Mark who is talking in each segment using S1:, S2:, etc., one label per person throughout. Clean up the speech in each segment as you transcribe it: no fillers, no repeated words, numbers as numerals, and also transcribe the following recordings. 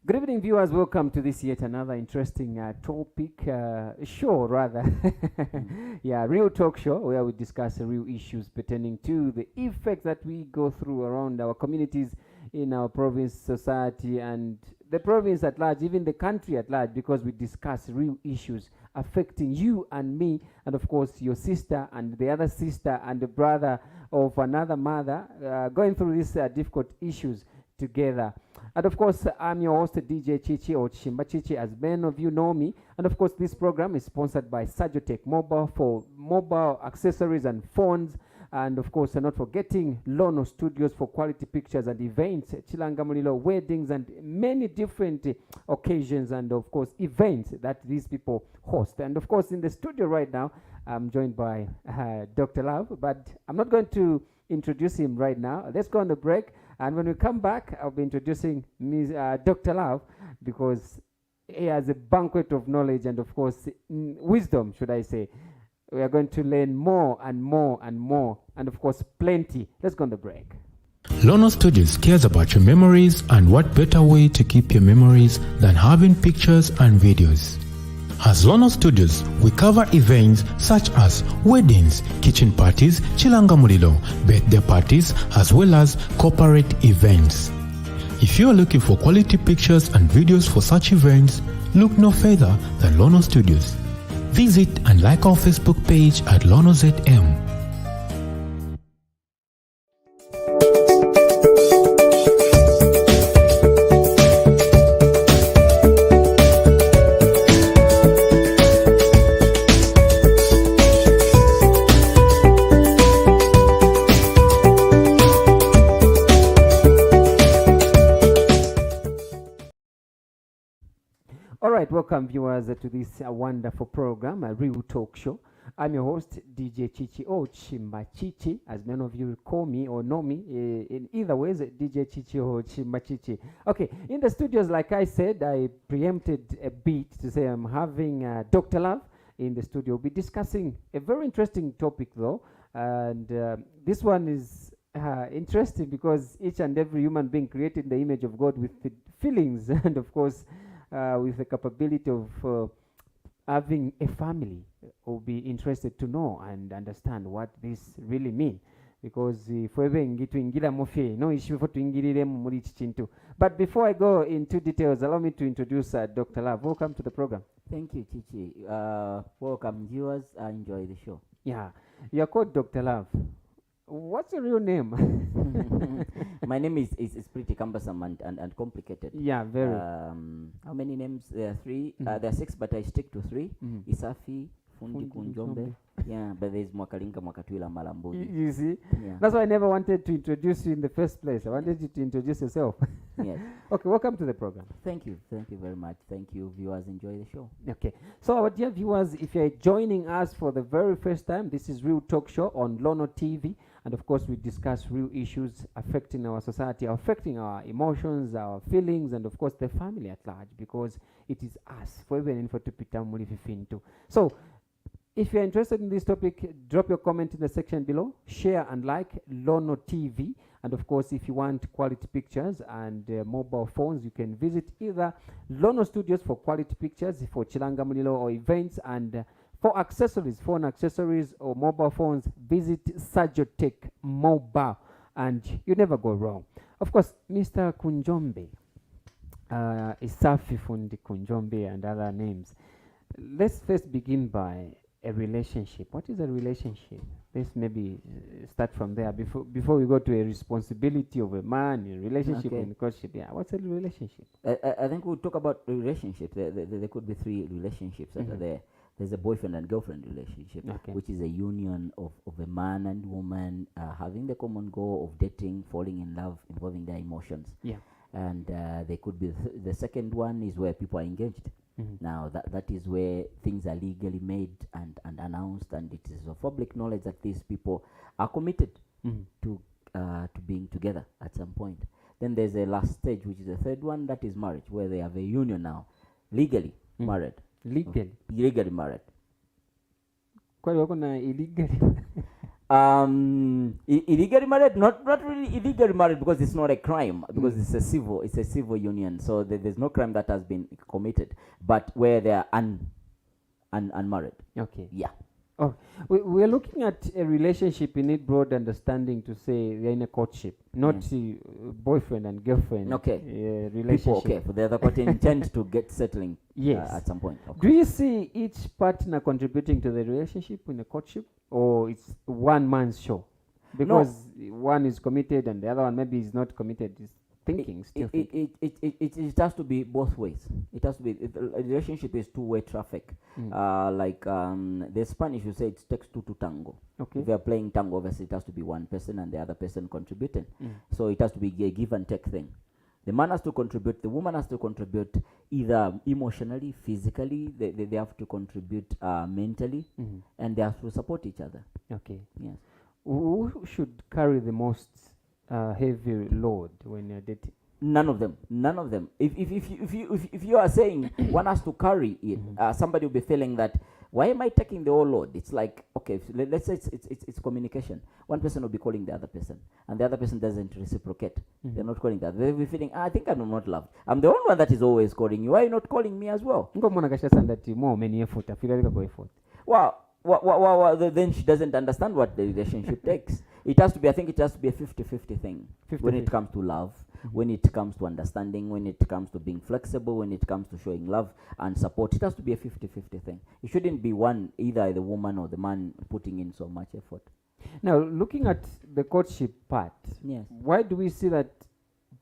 S1: Good evening, viewers. Welcome to this yet another interesting topic, show rather. Yeah, real talk show where we discuss real issues pertaining to the effects that we go through around our communities, in our province, society, and the province at large, even the country at large, because we discuss real issues affecting you and me, and of course your sister and the other sister and the brother of another mother, going through these difficult issues together. And of course, I'm your host, DJ CHICHI, or CHICHI, as many of you know me. And of course, this program is sponsored by Sajotech Mobile for mobile accessories and phones. And of course, not forgetting Lono Studios for quality pictures and events, Chilangamulilo weddings, and many different occasions and of course events that these people host. And of course, in the studio right now, I'm joined by Dr. Love, but I'm not going to introduce him right now. Let's go on the break. And when we come back, I'll be introducing Dr. Love, because he has a banquet of knowledge and, of course, wisdom, should I say. We are going to learn more and more and more, and, of course, plenty. Let's go on the break.
S2: Lono Studios cares about your memories, and what better way to keep your memories than having pictures and videos. As Lono Studios, we cover events such as weddings, kitchen parties, chilangamulilo, birthday parties, as well as corporate events. If you are looking for quality pictures and videos for such events, look no further than Lono Studios. Visit and like our Facebook page at LonoZM.
S1: Welcome viewers to this wonderful program, a real talk show. I'm your host, DJ CHICHI, or CHICHI, as many of you call me or know me. In either ways, DJ CHICHI or CHICHI. Okay, in the studios, like I said, I preempted a bit to say I'm having Dr. Love in the studio. We'll be discussing a very interesting topic though, and this one is interesting because each and every human being created in the image of God with feelings and of course with the capability of having a family, will be interested to know and understand what this really means. Because but before I go into details, allow me to introduce Dr. Love. Welcome to the program.
S3: Thank you, Chichi. Welcome, viewers. I enjoy the show.
S1: Yeah, you're called Dr. Love. What's your real name?
S3: My name is pretty cumbersome and complicated.
S1: Yeah, very.
S3: How many names? There are three. There are six, but I stick to three. Isafi, Fundi Kunjombe. Yeah, but there's Mwakalinga, Mwakatwila, Malambuji.
S1: You see?
S3: Yeah.
S1: That's why I never wanted to introduce you in the first place. I wanted you to introduce yourself.
S3: Yes.
S1: Okay, welcome to the program.
S3: Thank you. Thank you very much. Thank you, viewers. Enjoy the show.
S1: Okay. So, our dear viewers, if you're joining us for the very first time, this is Real Talk Show on Lono TV. And of course, we discuss real issues affecting our society, affecting our emotions, our feelings, and of course, the family at large, because it is us. So, if you're interested in this topic, drop your comment in the section below, share and like Lono TV. And of course, if you want quality pictures and mobile phones, you can visit either Lono Studios for quality pictures, for Chilangamulilo or events, and for accessories, phone accessories or mobile phones, visit Sajotech Mobile, and you never go wrong. Of course, Mr. Kunjombe, Isafi Fundi Kunjombe, and other names. Let's first begin by a relationship. What is a relationship? Let's maybe start from there before we go to a responsibility of a man in relationship and courtship. Yeah, what's a relationship?
S3: I think we'll talk about relationships. There could be three relationships that are there. There's a boyfriend and girlfriend relationship, which is a union of a man and woman having the common goal of dating, falling in love, involving their emotions.
S1: Yeah.
S3: And they could be the second one is where people are engaged. Now that is where things are legally made and announced, and it is of public knowledge that these people are committed to being together at some point. Then there's a last stage, which is the third one, that is marriage, where they have a union now, legally married.
S1: Legally
S3: married.
S1: Kwa hiyo kuna illegally.
S3: Illegally married, not really illegally married, because it's not a crime, because it's a civil union, so there's no crime that has been committed, but where they are unmarried.
S1: Okay.
S3: Yeah.
S1: Oh, we're looking at a relationship. You need broad understanding to say they're in a courtship, not boyfriend and girlfriend.
S3: Okay.
S1: Relationship.
S3: People, okay, for the other party intend to get settling.
S1: Yes.
S3: At some point.
S1: Do you see each partner contributing to the relationship in a courtship, or it's one man's show? Because one is committed and the other one maybe is not committed. Is thinking.
S3: It has to be both ways. It has to be. A relationship is two-way traffic. The Spanish you say it takes two to tango.
S1: Okay.
S3: If they are playing tango, obviously it has to be one person and the other person contributing. So it has to be a give and take thing. The man has to contribute, the woman has to contribute either emotionally, physically, they have to contribute mentally, and they have to support each other.
S1: Okay.
S3: Yes.
S1: Who should carry the most heavy load when you're dating?
S3: None of them. None of them. If you are saying one has to carry it, somebody will be feeling that, why am I taking the whole load? It's like, okay, let's say it's communication. One person will be calling the other person, and the other person doesn't reciprocate. They're not calling that. They'll be feeling, I think I'm not loved. I'm the only one that is always calling you. Why are you not calling me as well? Well, then she doesn't understand what the relationship takes. It has to be, I think it has to be a 50-50 thing.
S1: 50-50.
S3: When it comes to love, when it comes to understanding, when it comes to being flexible, when it comes to showing love and support, it has to be a 50-50 thing. It shouldn't be one, either the woman or the man putting in so much effort.
S1: Now, looking at the courtship part,
S3: yes,
S1: why do we see that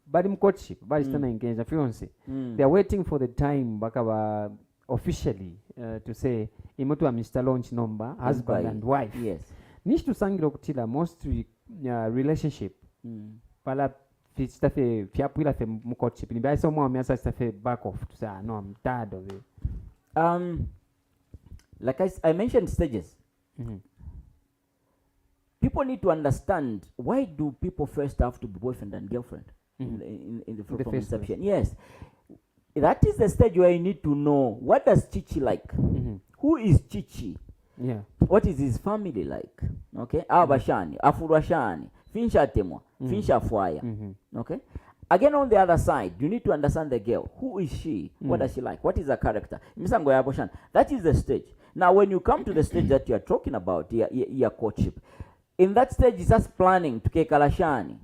S1: bari courtship, bari stana engaged, fiancé, they are waiting for the time bakaba officially to say imoto wa Mr. Launch number, husband and wife.
S3: Yes.
S1: Nish to sangilo kutila most relationship pala stafe fiapuila fe courtship ni bai someone me asa stafe back off to say no, I'm tired of it.
S3: Like I mentioned stages. People need to understand, why do people first have to be boyfriend and girlfriend in the from inception? Yes. That is the stage where you need to know, what does Chichi like? Who is Chichi?
S1: Yeah.
S3: What is his family like? Okay? Abashani, Afurashani, Finsha Temwa, Finsha Fuaya. Okay? Again, on the other side, you need to understand the girl. Who is she? What does she like? What is her character? That is the stage. Now, when you come to the stage that you are talking about, your courtship, in that stage, it's just planning to kekalashani.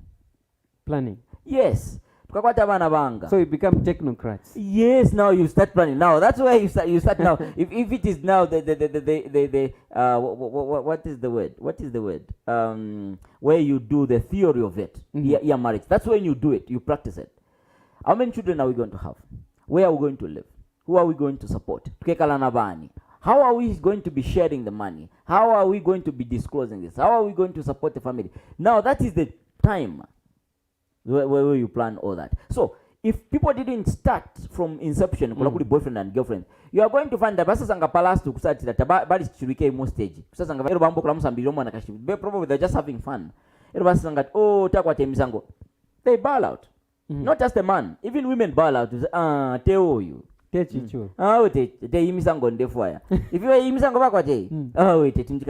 S1: Planning.
S3: Yes.
S1: So you become technocrats.
S3: Yes, now you start planning. Now that's where you start now. if it is now what is the word? What is the word? Where you do the theory of it. Yeah, marriage. That's when you do it. You practice it. How many children are we going to have? Where are we going to live? Who are we going to support? How are we going to be sharing the money? How are we going to be disclosing this? How are we going to support the family? Now that is the time where you plan all that. So if people didn't start from inception, boyfriend and girlfriend, you are going to find that probably they're just having fun. They bail out. Not just a man, even women bail out. Tell you. If you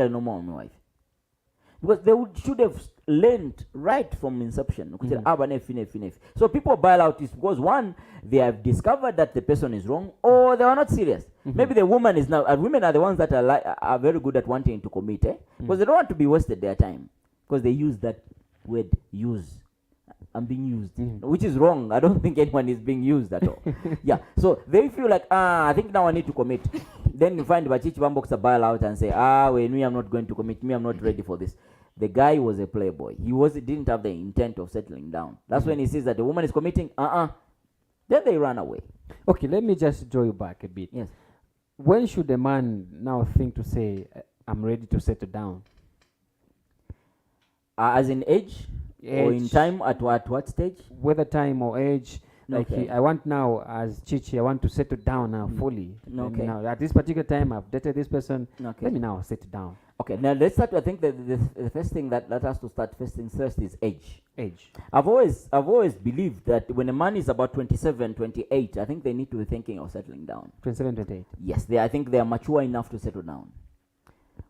S3: are no more my wife. Because they should have learned right from inception. So people bail out is because, one, they have discovered that the person is wrong, or they are not serious. Maybe the woman is now, women are the ones that are very good at wanting to commit, because they don't want to be wasted their time, because they use that word use. I'm being used, which is wrong. I don't think anyone is being used at all. Yeah, so they feel like, I think now I need to commit. Then you find Bachichi Bamboksa bail out and say, wait, me, I'm not going to commit. Me, I'm not ready for this. The guy was a playboy. He didn't have the intent of settling down. That's when he sees that the woman is committing. Then they run away.
S1: Okay, let me just draw you back a bit.
S3: Yes.
S1: When should a man now think to say, I'm ready to settle down?
S3: As in age? Or in time, at what stage?
S1: Whether time or age. Like
S3: Okay.
S1: I want now, as Chichi, I want to settle down now fully.
S3: Okay.
S1: Now, at this particular time, I've dated this person.
S3: Okay.
S1: Let me now settle down.
S3: Okay, now let's start. I think the first thing that has to start first things first is age.
S1: Age.
S3: I've always believed that when a man is about 27, 28, I think they need to be thinking of settling down.
S1: 27, 28.
S3: Yes, I think they are mature enough to settle down.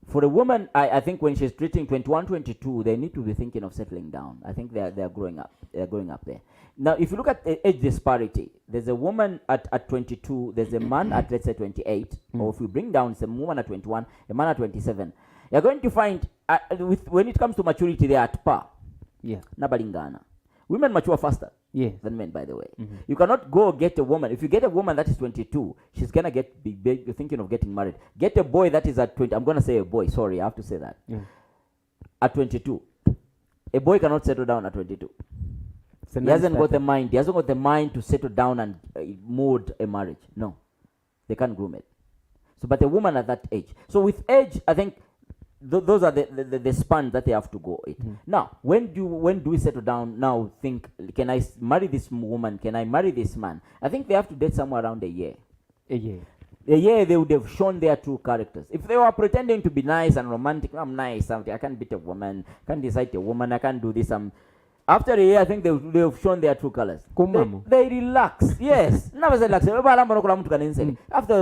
S3: For a woman, I think when she's treating 21, 22, they need to be thinking of settling down. I think they're growing up. They're growing up there. Now, if you look at age disparity, there's a woman at 22, there's a man at, let's say, 28, or if we bring down, it's a woman at 21, a man at 27. You're going to find, when it comes to maturity, they're at par.
S1: Yeah.
S3: Nabalingana. Women mature faster than men, by the way. You cannot go get a woman. If you get a woman that is 22, she's going to get big. You're thinking of getting married. Get a boy that is at 20. I'm going to say a boy. Sorry, I have to say that. Yeah. At 22. A boy cannot settle down at 22. He hasn't got the mind. He hasn't got the mind to settle down and mold a marriage. No. They can't groom it. So, but a woman at that age. So with age, I think those are the span that they have to go it. Now, when do we settle down? Now think, can I marry this woman? Can I marry this man? I think they have to date somewhere around a year. A year they would have shown their true characters. If they were pretending to be nice and romantic, I'm nice, I can't beat a woman, can't decide a woman, I can't do this. After a year, I think they have shown their true colors. They relax. Yes. After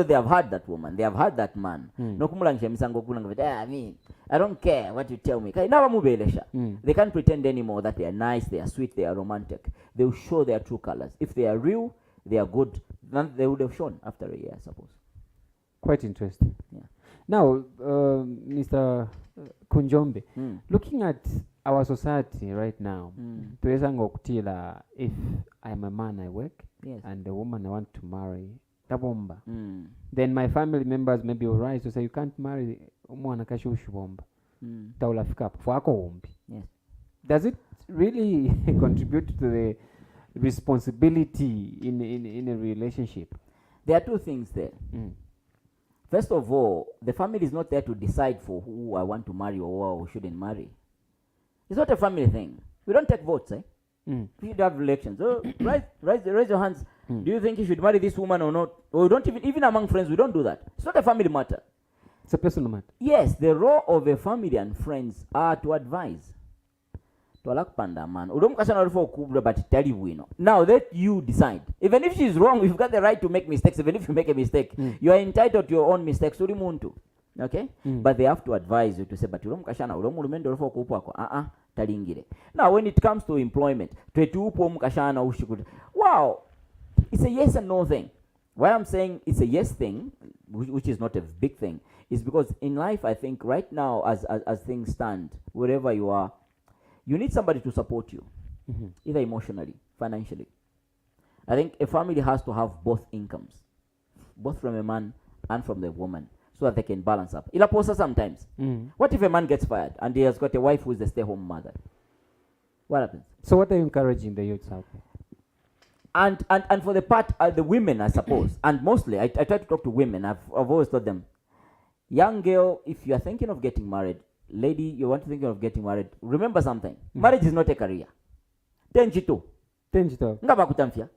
S3: they have had that woman, they have had that man. I don't care what you tell me. They can't pretend anymore that they are nice, they are sweet, they are romantic. They will show their true colors. If they are real, they are good, then they would have shown after a year, I suppose.
S1: Quite interesting. Yeah. Now, Mr. Kunjombe, looking at our society right now, if I'm a man, I work, and the woman I want to marry, then my family members maybe will rise to say, you can't marry Does it really contribute to the responsibility in a relationship?
S3: There are two things there. First of all, the family is not there to decide for who I want to marry or who shouldn't marry. It's not a family thing. We don't take votes, eh? We should have elections. Oh, raise your hands. Do you think you should marry this woman or not? Or we don't even among friends, we don't do that. It's not a family matter.
S1: It's a personal matter.
S3: Yes, the role of a family and friends are to advise. Now let you decide. Even if she's wrong, you've got the right to make mistakes. Even if you make a mistake, you are entitled to your own mistakes. Okay? But they have to advise you to say, but now when it comes to employment, wow, it's a yes and no thing. Why I'm saying it's a yes thing, which is not a big thing, is because in life, I think right now, as things stand, wherever you are, you need somebody to support you, either emotionally, financially. I think a family has to have both incomes, both from a man and from the woman, so that they can balance up. Ilaposa sometimes. What if a man gets fired and he has got a wife who is a stay-home mother? What happens?
S1: So what are you encouraging the youths out there?
S3: And for the part, the women, I suppose, and mostly, I try to talk to women. I've always told them, young girl, if you are thinking of getting married, lady, you want to think of getting married, remember something. Marriage is not a career. Tenjito. Nga bakutamfia.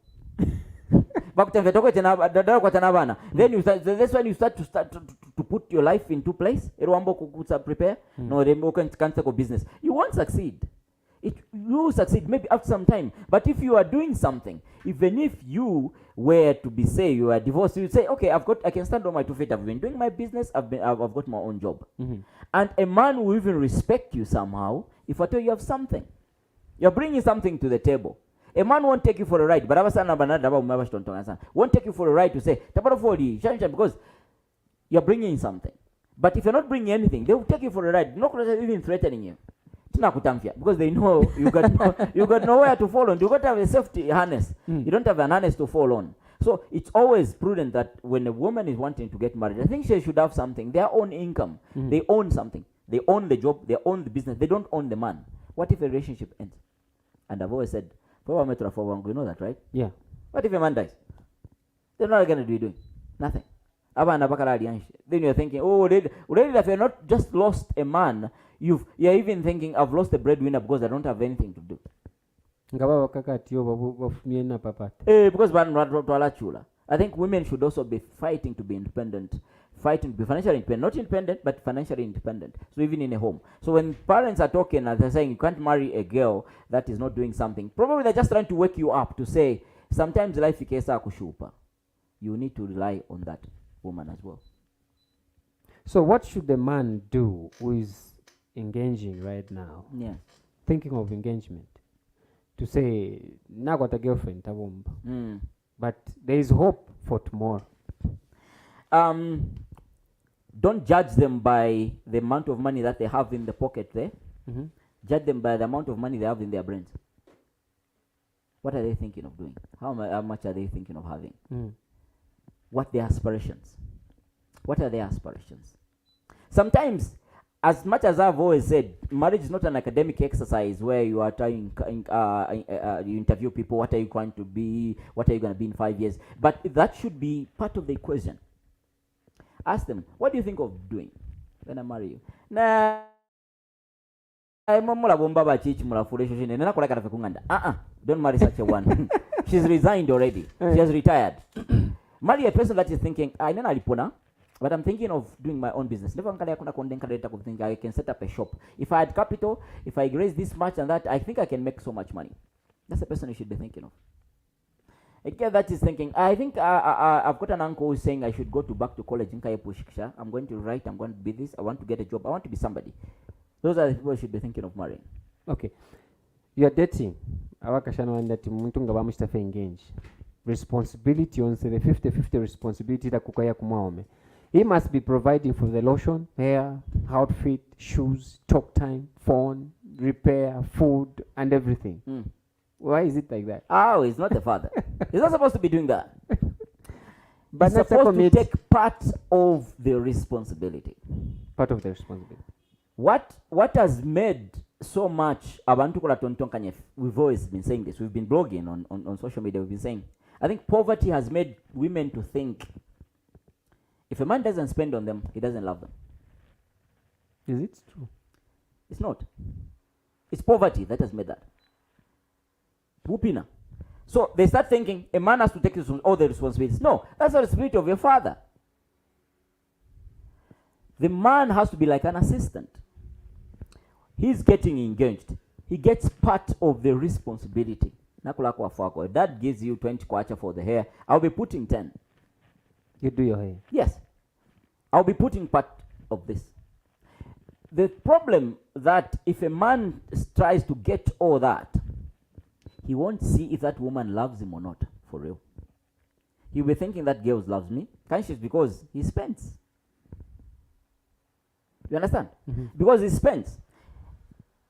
S3: Then that's when you start to put your life into place. Prepare. No, they can't take a business. You won't succeed. You will succeed maybe after some time. But if you are doing something, even if you were to be, say, you are divorced, you would say, okay, I can stand on my 2 feet. I've been doing my business. I've got my own job. And a man will even respect you somehow if I tell you have something. You're bringing something to the table. A man won't take you for a ride, but won't take you for a ride to say, because you're bringing something. But if you're not bringing anything, they will take you for a ride, not even threatening you. Because they know you got nowhere to fall on. You got to have a safety harness. You don't have an harness to fall on. So it's always prudent that when a woman is wanting to get married, I think she should have something, their own income. They own something. They own the job. They own the business. They don't own the man. What if a relationship ends? And I've always said, you know that, right?
S1: Yeah.
S3: What if a man dies? They're not going to be doing nothing. Then you're thinking, oh, if you're not just lost a man, you're even thinking, I've lost a breadwinner because I don't have anything to do. Because I think women should also be fighting to be independent, fighting to be financially independent, not independent, but financially independent. So even in a home. So when parents are talking and they're saying you can't marry a girl that is not doing something, probably they're just trying to wake you up to say, sometimes life is kushupa. You need to rely on that woman as well.
S1: So what should the man do who is engaging right now,
S3: Yeah.
S1: thinking of engagement, to say, now got a girlfriend, tabumba, but there is hope for tomorrow?
S3: Don't judge them by the amount of money that they have in the pocket there.
S1: Mm-hmm.
S3: Judge them by the amount of money they have in their brains. What are they thinking of doing? How much are they thinking of having? What their aspirations? What are their aspirations? Sometimes, as much as I've always said, marriage is not an academic exercise where you are trying, you interview people, what are you going to be, what are you going to be in 5 years? But that should be part of the equation. Ask them, what do you think of doing when I marry you? Nah, don't marry such a one. She's resigned already. She has retired. Marry a person that is thinking, I know, but I'm thinking of doing my own business. Never think I can set up a shop. If I had capital, if I raise this much and that, I think I can make so much money. That's the person you should be thinking of. A girl that is thinking, I think I've got an uncle who's saying I should go back to college in Kayapushikisha. I'm going to write, I'm going to be this, I want to get a job, I want to be somebody. Those are the people you should be thinking of marrying.
S1: Okay. You are dating. Engage. Responsibility on the 50-50 responsibility that kukaya kumaume. He must be providing for the lotion, hair, outfit, shoes, talk time, phone, repair, food, and everything. Why is it like that?
S3: Oh, he's not the father. He's not supposed to be doing that.
S1: But
S3: he's supposed to take part of the responsibility.
S1: Part of the responsibility.
S3: What has made so much abantu kola tontonkanye? We've always been saying this. We've been blogging on social media. We've been saying, I think poverty has made women to think if a man doesn't spend on them, he doesn't love them.
S1: Is it true?
S3: It's not. It's poverty that has made that. Wupina. So they start thinking a man has to take all the responsibilities. No, that's not the spirit of your father. The man has to be like an assistant. He's getting engaged. He gets part of the responsibility. That gives you 20 kwacha for the hair. I'll be putting 10.
S1: You do your hair?
S3: Yes. I'll be putting part of this. The problem that if a man tries to get all that, he won't see if that woman loves him or not, for real. He'll be thinking that girl loves me. Conscious because he spends. You understand? Because he spends.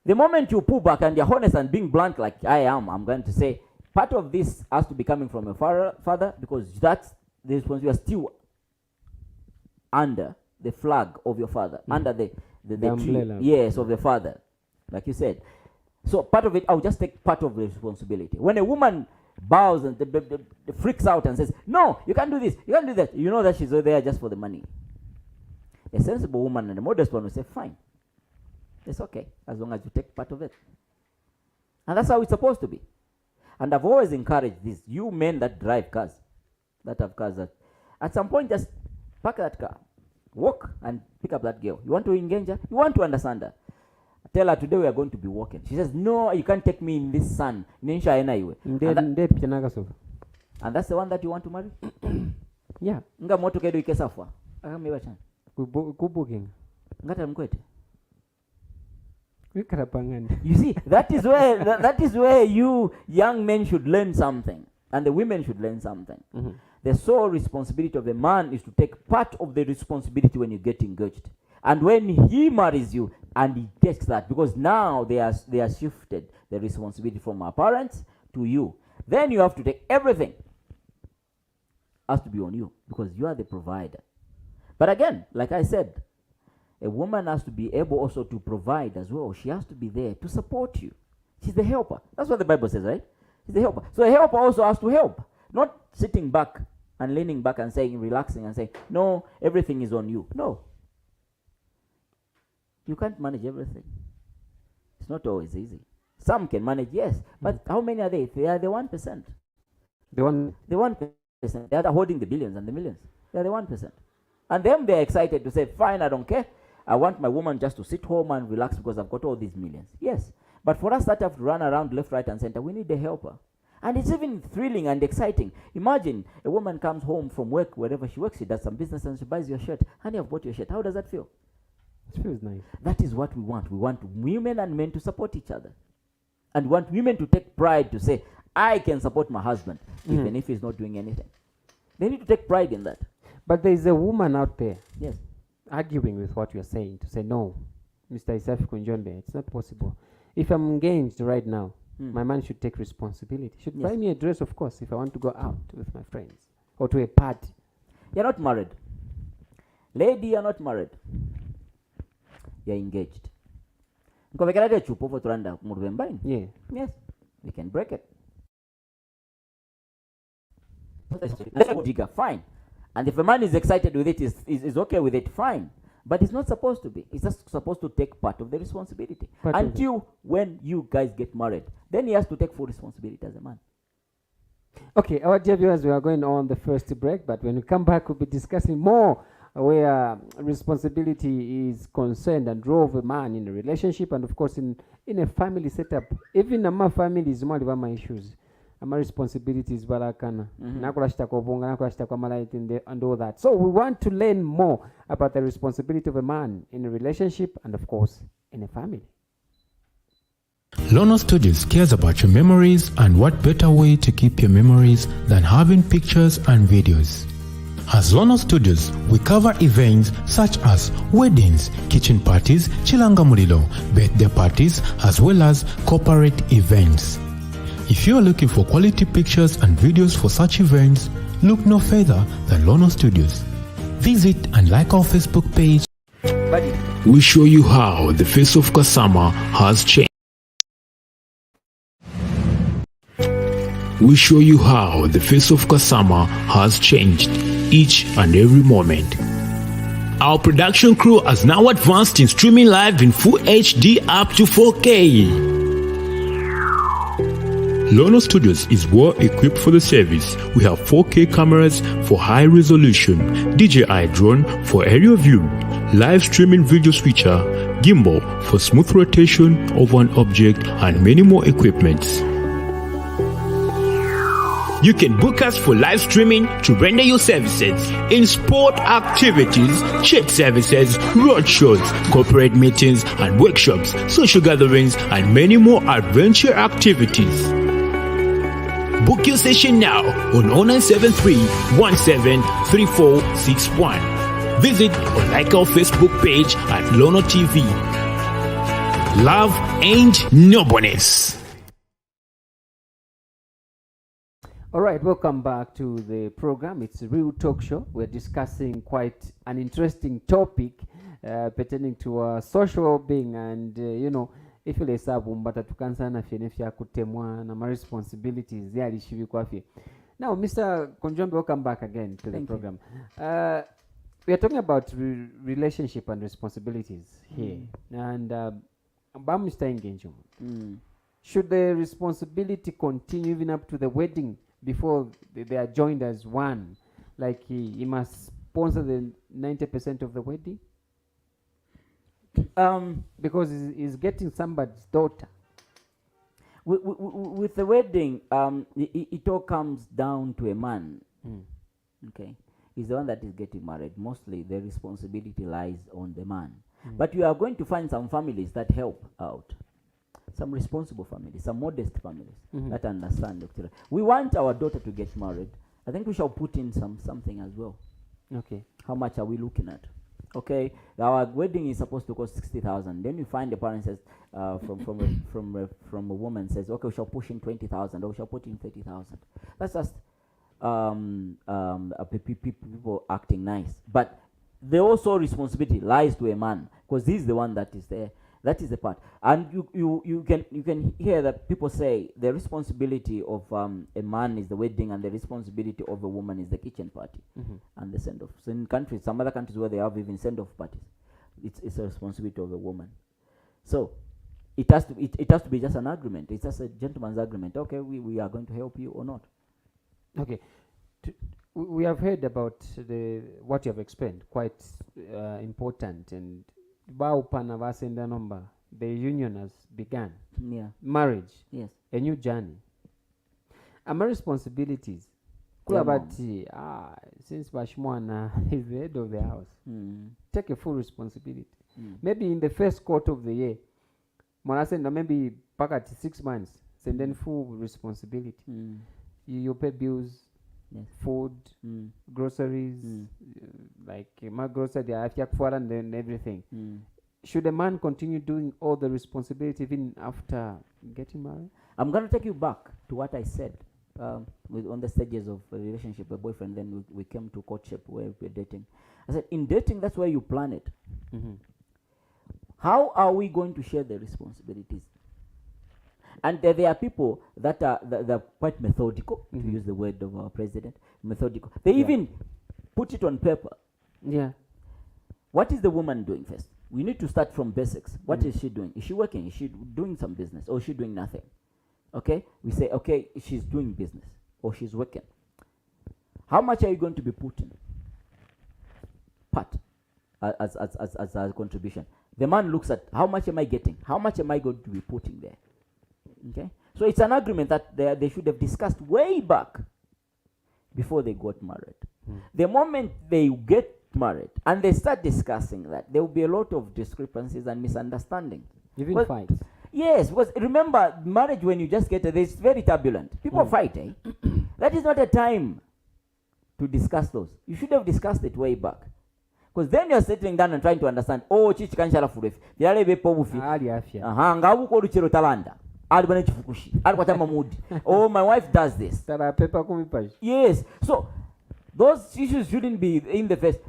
S3: The moment you pull back and you're honest and being blunt like I am, I'm going to say, part of this has to be coming from your father because that's the responsibility. You are still under the flag of your father, under the umbrella. Yes, of the father, like you said. So part of it, I'll just take part of the responsibility. When a woman bows and freaks out and says, no, you can't do this, you can't do that, you know that she's there just for the money. A sensible woman and a modest one will say, fine, it's okay, as long as you take part of it. And that's how it's supposed to be. And I've always encouraged this, you men that drive cars, that have cars, that at some point just park that car, walk and pick up that girl. You want to engage her? You want to understand her? Tell her today we are going to be walking. She says, no, you can't take me in this sun. And that's the one that you want to marry?
S1: Yeah.
S3: You see, that is where you young men should learn something, and the women should learn something. The sole responsibility of a man is to take part of the responsibility when you get engaged. And when he marries you, and he takes that, because now they are shifted the responsibility from our parents to you. Then you have to take everything. Has to be on you, because you are the provider. But again, like I said, a woman has to be able also to provide as well. She has to be there to support you. She's the helper. That's what the Bible says, right? She's the helper. So a helper also has to help. Not sitting back and leaning back and saying, relaxing and saying, no, everything is on you. No. You can't manage everything. It's not always easy. Some can manage, yes. But how many are they? They are the 1%. The 1%. They are holding the billions and the millions. They are the 1%. And then they're excited to say, fine, I don't care. I want my woman just to sit home and relax because I've got all these millions. Yes. But for us that have to run around left, right, and center, we need a helper. And it's even thrilling and exciting. Imagine a woman comes home from work, wherever she works, she does some business, and she buys your shirt. Honey, I've bought your shirt. How does that feel?
S1: It feels nice.
S3: That is what we want. We want women and men to support each other. And we want women to take pride to say, I can support my husband, even if he's not doing anything. They need to take pride in that.
S1: But there is a woman out there
S3: Yes.
S1: arguing with what you're saying to say, no, Mr. Isafi Kunjombe, it's not possible. If I'm engaged right now, my man should take responsibility. Should buy me a dress, of course, if I want to go out with my friends or to a party.
S3: You're not married. Lady, you're not married. You're engaged.
S1: Yeah.
S3: Yes, we can break it. Fine. And if a man is excited with it, is okay with it, fine. But it's not supposed to be. He's just supposed to take part of the responsibility. Until when you guys get married. Then he has to take full responsibility as a man.
S1: Okay, our dear viewers, we are going on the first break, but when we come back, we'll be discussing more where responsibility is concerned and role of a man in a relationship and, of course, in a family setup. Even in my family is more of my issues. My responsibilities, and all that. So we want to learn more about the responsibility of a man in a relationship and, of course, in a family.
S2: Lono Studios cares about your memories, and what better way to keep your memories than having pictures and videos. As Lono Studios, we cover events such as weddings, kitchen parties, chilanga mulilo, birthday parties, as well as corporate events. If you are looking for quality pictures and videos for such events, look no further than Lono Studios. Visit and like our Facebook page. We show you how the face of Kasama has changed. We show you how the face of Kasama has changed each and every moment. Our production crew has now advanced in streaming live in full HD up to 4K. Lono Studios is well equipped for the service. We have 4K cameras for high resolution, DJI drone for aerial view, live streaming video switcher, gimbal for smooth rotation of an object, and many more equipments. You can book us for live streaming to render your services in sport activities, chat services, road shows, corporate meetings and workshops, social gatherings, and many more adventure activities. Book your session now on 0973-173461. Visit or like our Facebook page at Lono TV. Love ain't no bonus.
S1: All right, welcome back to the program. It's a real talk show. We're discussing quite an interesting topic pertaining to social well-being and, if you hesabu mbata tukansana fya kutemwa na my responsibilities yali shivi kwafi. Now, Mr. Konjombe, welcome back again to the program. We are talking about relationship and responsibilities here. And about Mr. Engagement. Should the responsibility continue even up to the wedding before they are joined as one? Like he must sponsor the 90% of the wedding? Because he's getting somebody's daughter.
S3: With the wedding, it all comes down to a man. Okay, he's the one that is getting married. Mostly the responsibility lies on the man. But you are going to find some families that help out. Some responsible families, some modest families that understand. We want our daughter to get married. I think we shall put in something as well.
S1: Okay.
S3: How much are we looking at? Okay, our wedding is supposed to cost 60,000. Then you find the parent says, from a woman says, okay, we shall push in 20,000, or we shall put in 30,000. That's just people acting nice. But the also responsibility lies to a man, because he's the one that is there. That is the part. And you can hear that people say the responsibility of a man is the wedding, and the responsibility of a woman is the kitchen party and the send-off. So in countries, some other countries where they have even send-off parties, it's a responsibility of a woman. So it has to be just an agreement. It's just a gentleman's agreement. Okay, we are going to help you or not. Okay.
S1: We have heard about what you have explained, quite important, and the union has begun.
S3: Yeah.
S1: Marriage.
S3: Yes.
S1: A new journey. Ama responsibilities. Kulabati, since Bashmwana is the head of the house, take a full responsibility. Maybe in the first quarter of the year, Monasenda maybe back at 6 months, send then full responsibility. You pay bills, food, groceries, like my grocery, and then everything. Should a man continue doing all the responsibility even after getting married?
S3: I'm going to take you back to what I said on the stages of a relationship, a boyfriend, then we came to courtship where we're dating. I said, in dating, that's where you plan it. How are we going to share the responsibilities? And there are people that are quite methodical, to use the word of our president, methodical. They even put it on paper.
S1: Yeah.
S3: What is the woman doing first? We need to start from basics. What is she doing? Is she working? Is she doing some business? Or is she doing nothing? Okay? We say, okay, she's doing business. Or she's working. How much are you going to be putting? Part as a contribution. The man looks at, how much am I getting? How much am I going to be putting there? Okay? So it's an agreement that they should have discussed way back before they got married. The moment they get married and they start discussing that, there will be a lot of discrepancies and misunderstandings.
S1: Even fights.
S3: Yes, because remember, marriage, when you just get it, it's very turbulent. People fight, eh? That is not a time to discuss those. You should have discussed it way back. Because then you're sitting down and trying to understand, oh, chichi kanshala furefi. Yale be pobufi.
S1: Ali afya.
S3: Ngabu ko ruchero talanda. Ali bana chifukushi. Ali kwa tama mood. Oh, my wife does this.
S1: Tara pepa kumipaji.
S3: Yes. So, those issues shouldn't be in the first.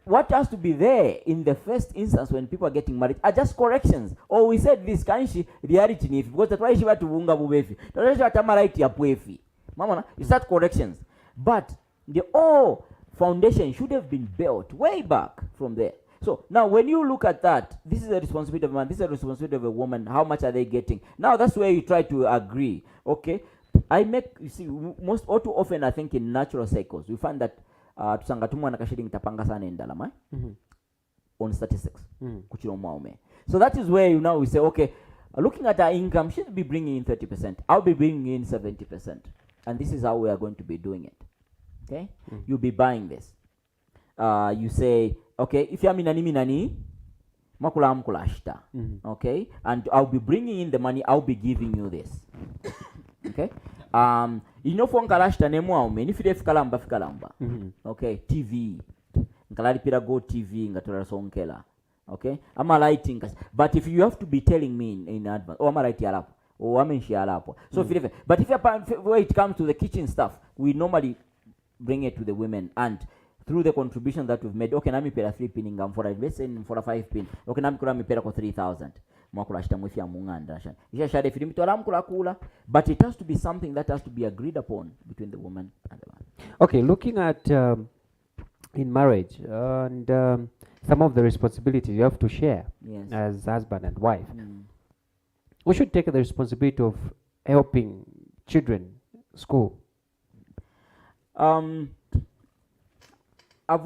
S3: What has to be there in the first instance when people are getting married are just corrections. Oh, we said this, kanshi reality nifi. Because that's why she went to bunga bubefi. That's why tamaraiti ya puefi. Mama, you start corrections. But the foundation should have been built way back from there. So now when you look at that, this is a responsibility of a man, this is a responsibility of a woman. How much are they getting? Now that's where you try to agree. Okay, you see, most or too often I think in natural cycles we find that tusangatumwa na kashiringi tapanga sana endalama on statistics kuchiro mwaume. So that is where you now we say, okay, looking at our income, she'll be bringing in 30%, I'll be bringing in 70%, and this is how we are going to be doing it. Okay, you'll be buying this. You say, okay, if you're minani, makula amkula ashita. Okay, and I'll be bringing in the money. I'll be giving you this. Okay, you know for nkalashita nemu aume ni fide fikalamba. Okay, TV, nkalali pira go TV ngatora sonkela. Okay, ama lighting. But if you have to be telling me in advance, oh ama light yalapo, oh amenshi yalapo. So but if when it comes to the kitchen stuff, we normally bring it to the women, and through the contribution that we've made, okay, nami pera 3 pin ingam for let's say for a 5 pin, okay, nami kula mi pera ko 3,000. Mwakula shita mwifi ya munganda shan. Isha shade fili mito alam kula, but it has to be something that has to be agreed upon between the woman and the man.
S1: Okay, looking at in marriage and some of the responsibilities you have to share as husband and wife. We should take the responsibility of helping children school.
S3: I've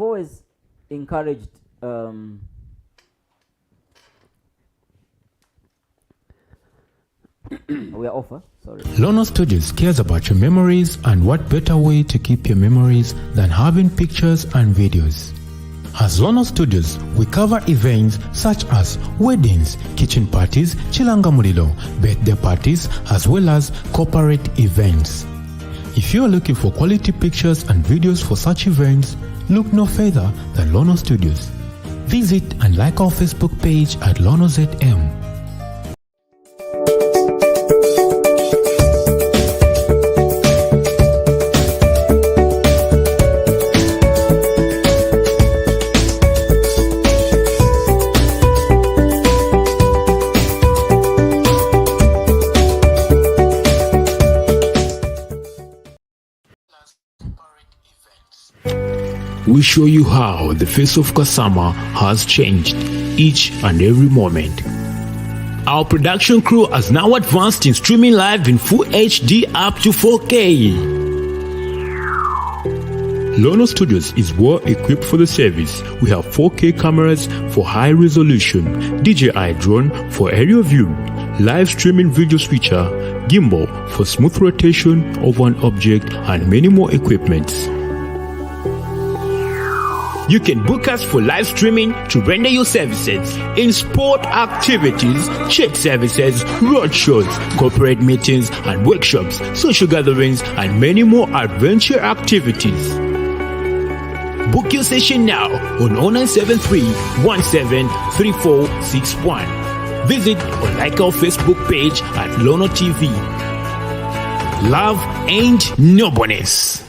S3: always encouraged we are offer. Sorry.
S2: Lono Studios cares about your memories, and what better way to keep your memories than having pictures and videos. As Lono Studios, we cover events such as weddings, kitchen parties, chilanga mulilo, birthday parties, as well as corporate events. If you are looking for quality pictures and videos for such events, look no further than Lono Studios. Visit and like our Facebook page at Lono ZM. We show you how the face of Kasama has changed each and every moment. Our production crew has now advanced in streaming live in full HD up to 4K. Lono Studios is well equipped for the service. We have 4K cameras for high resolution, DJI drone for aerial view, live streaming video switcher, gimbal for smooth rotation of an object, and many more equipments. You can book us for live streaming to render your services in sport activities, church services, roadshows, corporate meetings and workshops, social gatherings, and many more adventure activities. Book your session now on 0973 173461. Visit or like our Facebook page at Lono TV. Love ain't no bonus.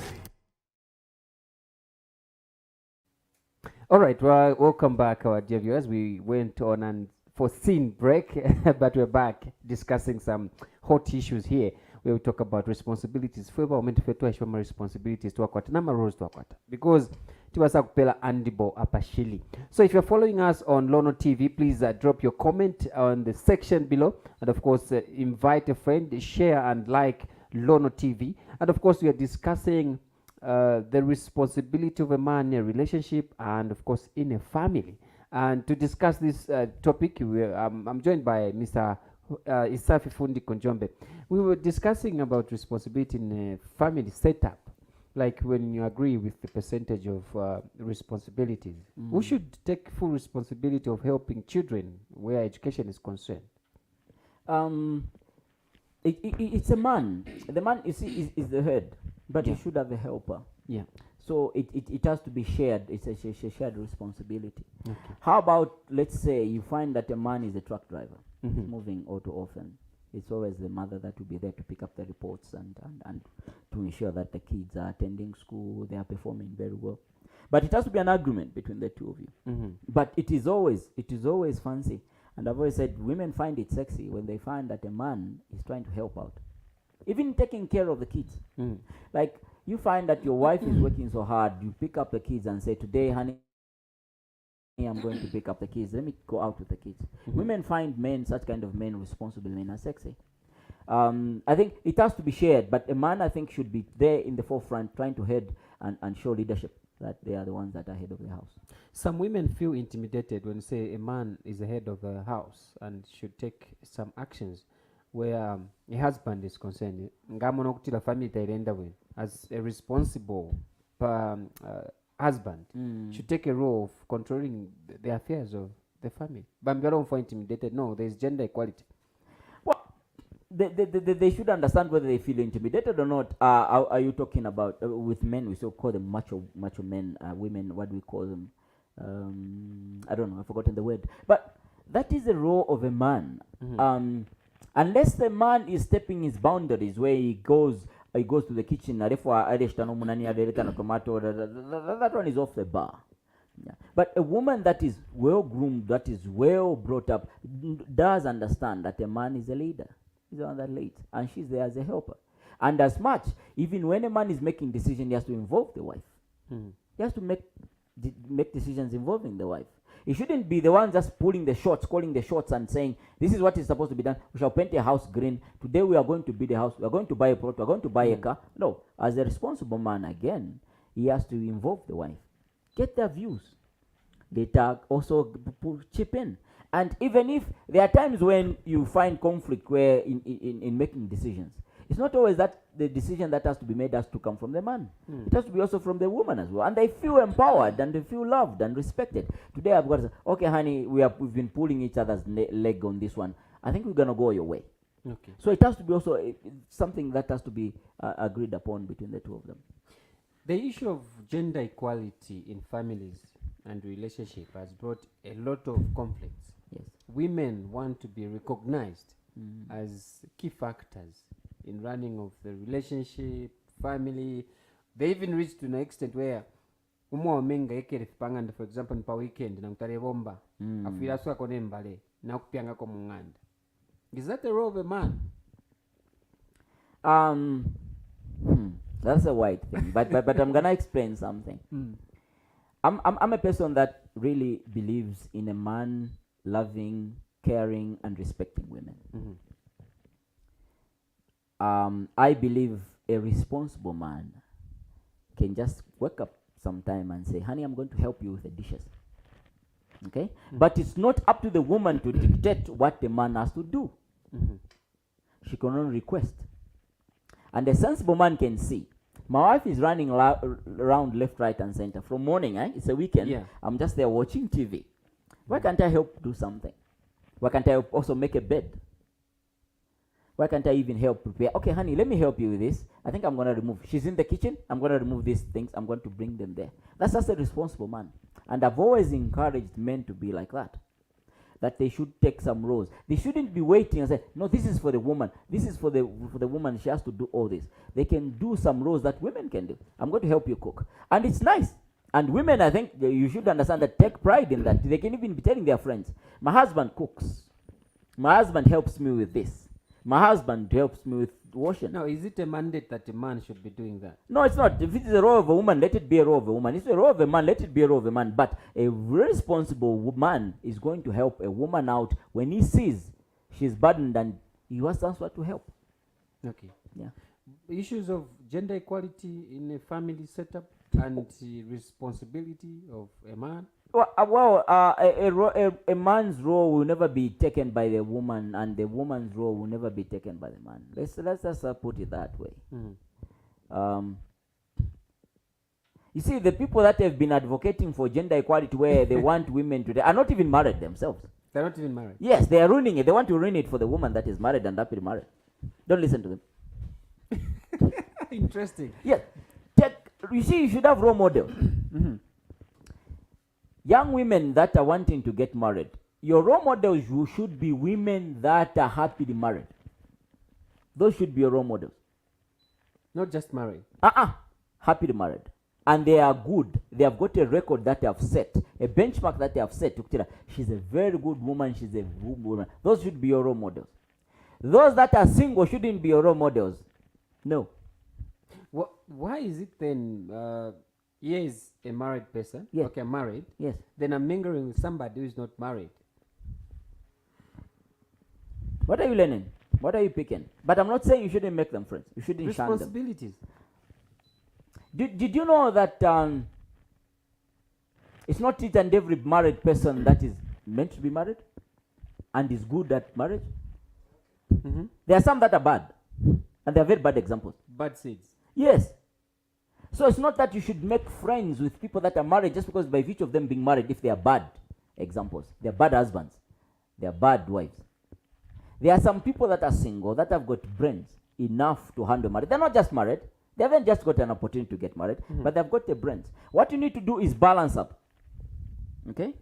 S1: All right, well, welcome back, our dear viewers. We went on an foreseen break, but we're back discussing some hot issues here where we talk about responsibilities. Feva umendi fetua ishoma responsibilities tuwakwata nama roles tuwakwata because tiwasa kupela andibo apashili. So if you're following us on Lono TV, please drop your comment on the section below, and of course invite a friend, share and like Lono TV. And of course we are discussing the responsibility of a man in a relationship and of course in a family. And to discuss this topic, I'm joined by Mr. Isafi Fundi Konjombe. We were discussing about responsibility in a family setup, like when you agree with the percentage of responsibilities. Who should take full responsibility of helping children where education is concerned?
S3: It's a man. The man is the head, but
S1: Yeah.
S3: he should have a helper.
S1: Yeah.
S3: So it has to be shared. It's a shared responsibility.
S1: Okay.
S3: How about, let's say you find that a man is a truck driver,
S1: Mhm.
S3: moving all too often. It's always the mother that will be there to pick up the reports and to ensure that the kids are attending school, they are performing very well. But it has to be an agreement between the two of you.
S1: Mhm.
S3: But it is always fancy. And I've always said women find it sexy when they find that a man is trying to help out. Even taking care of the kids.
S1: Mhm.
S3: Like you find that your wife is working so hard, you pick up the kids and say, today, honey, I'm going to pick up the kids. Let me go out with the kids. Women find such kind of men, responsible men, are sexy. I think it has to be shared, but a man, I think, should be there in the forefront, trying to head and show leadership, that they are the ones that are head of the house.
S1: Some women feel intimidated when say a man is the head of a house and should take some actions where a husband is concerned. Ngamona kuti la family itaenda when as a responsible husband should take a role of controlling the affairs of the family. But we don't feel intimidated. No, there is gender equality.
S3: Well, they should understand whether they feel intimidated or not. Are you talking about with men? We still call them macho men. Women, what do we call them? I don't know. I've forgotten the word. But that is the role of a man. Unless the man is stepping his boundaries, where he goes to the kitchen. That one is off the bar. Yeah. But a woman that is well groomed, that is well brought up, does understand that a man is a leader. He's the one that leads, and she's there as a helper. And as much, even when a man is making decisions, he has to involve the wife. He has to make decisions involving the wife. He shouldn't be the one just pulling the shots, calling the shots and saying, this is what is supposed to be done. We shall paint a house green. Today we are going to build a house. We are going to buy a plot. We are going to buy a car. No, as a responsible man, again, he has to involve the wife. Get their views. Later also chip in. And even if there are times when you find conflict where in making decisions, it's not always that the decision that has to be made has to come from the man. It has to be also from the woman as well. And they feel empowered and they feel loved and respected. Today I've got to say, okay, honey, we've been pulling each other's leg on this one. I think we're going to go your way.
S1: Okay.
S3: So it has to be also something that has to be agreed upon between the two of them.
S1: The issue of gender equality in families and relationship has brought a lot of conflicts.
S3: Yes.
S1: Women want to be recognized as key factors in running of the relationship, family. They even reach to an extent where umomenga ekere panganda, for example, pa weekend na mutare bomba afira swa kone mbale na kupyanga ko munganda. Is that the role of a man?
S3: That's a wide thing, but I'm gonna explain something. I'm a person that really believes in a man loving, caring, and respecting women. I believe a responsible man can just wake up sometime and say, honey, I'm going to help you with the dishes. Okay? But it's not up to the woman to dictate what the man has to do. She can only request. And a sensible man can see. My wife is running around left, right, and center from morning. It's a weekend.
S1: Yeah.
S3: I'm just there watching TV. Why can't I help do something? Why can't I also make a bed? Why can't I even help prepare? Okay, honey, let me help you with this. I think I'm going to remove. She's in the kitchen. I'm going to remove these things. I'm going to bring them there. That's just a responsible man. And I've always encouraged men to be like that. That they should take some roles. They shouldn't be waiting and say, no, this is for the woman. This is for the woman. She has to do all this. They can do some roles that women can do. I'm going to help you cook. And it's nice. And women, I think you should understand that, take pride in that. They can even be telling their friends, my husband cooks. My husband helps me with this. My husband helps me with washing.
S1: Now, is it a mandate that a man should be doing that?
S3: No, it's not. If it is a role of a woman, let it be a role of a woman. If it's a role of a man, let it be a role of a man. But a responsible man is going to help a woman out when he sees she's burdened and he wants someone to help.
S1: Okay.
S3: Yeah.
S1: Issues of gender equality in a family setup and the responsibility of a man.
S3: A man's role will never be taken by the woman, and the woman's role will never be taken by the man. Let's just put it that way. You see, the people that have been advocating for gender equality, where they want women to, are not even married themselves.
S1: They're not even married.
S3: Yes, they are ruining it. They want to ruin it for the woman that is married and happily married. Don't listen to them.
S1: Interesting.
S3: Yes. You see, you should have role models. Young women that are wanting to get married, your role models should be women that are happily married. Those should be your role models.
S1: Not just married.
S3: Happily married. And they are good. They have got a record that they have set, a benchmark that they have set. She's a very good woman. She's a good woman. Those should be your role models. Those that are single shouldn't be your role models. No.
S1: Why is it then, here is a married person,
S3: yes.
S1: Okay, married,
S3: yes.
S1: Then I'm mingling with somebody who is not married.
S3: What are you learning? What are you picking? But I'm not saying you shouldn't make them friends. You shouldn't shun them.
S1: Responsibilities.
S3: Did you know that it's not each and every married person that is meant to be married and is good at marriage? There are some that are bad, and they are very bad examples.
S1: Bad seeds.
S3: Yes. So it's not that you should make friends with people that are married just because by virtue of them being married, if they are bad examples. They are bad husbands. They are bad wives. There are some people that are single that have got brains enough to handle marriage. They're not just married. They haven't just got an opportunity to get married, but they've got the brains. What you need to do is balance up. Okay?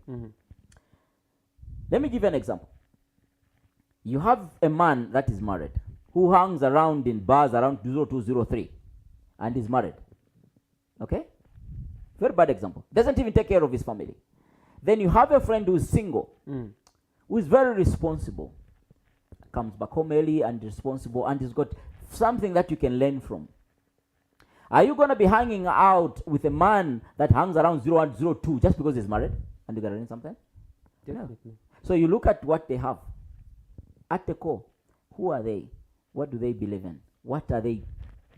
S3: Let me give you an example. You have a man that is married who hangs around in bars around 0203 and is married. Okay? Very bad example. Doesn't even take care of his family. Then you have a friend who is single, who is very responsible, comes back home early and responsible, and has got something that you can learn from. Are you going to be hanging out with a man that hangs around 0102 just because he's married and you're going to learn something?
S1: Definitely.
S3: No. So you look at what they have. At the core, who are they? What do they believe in? What are they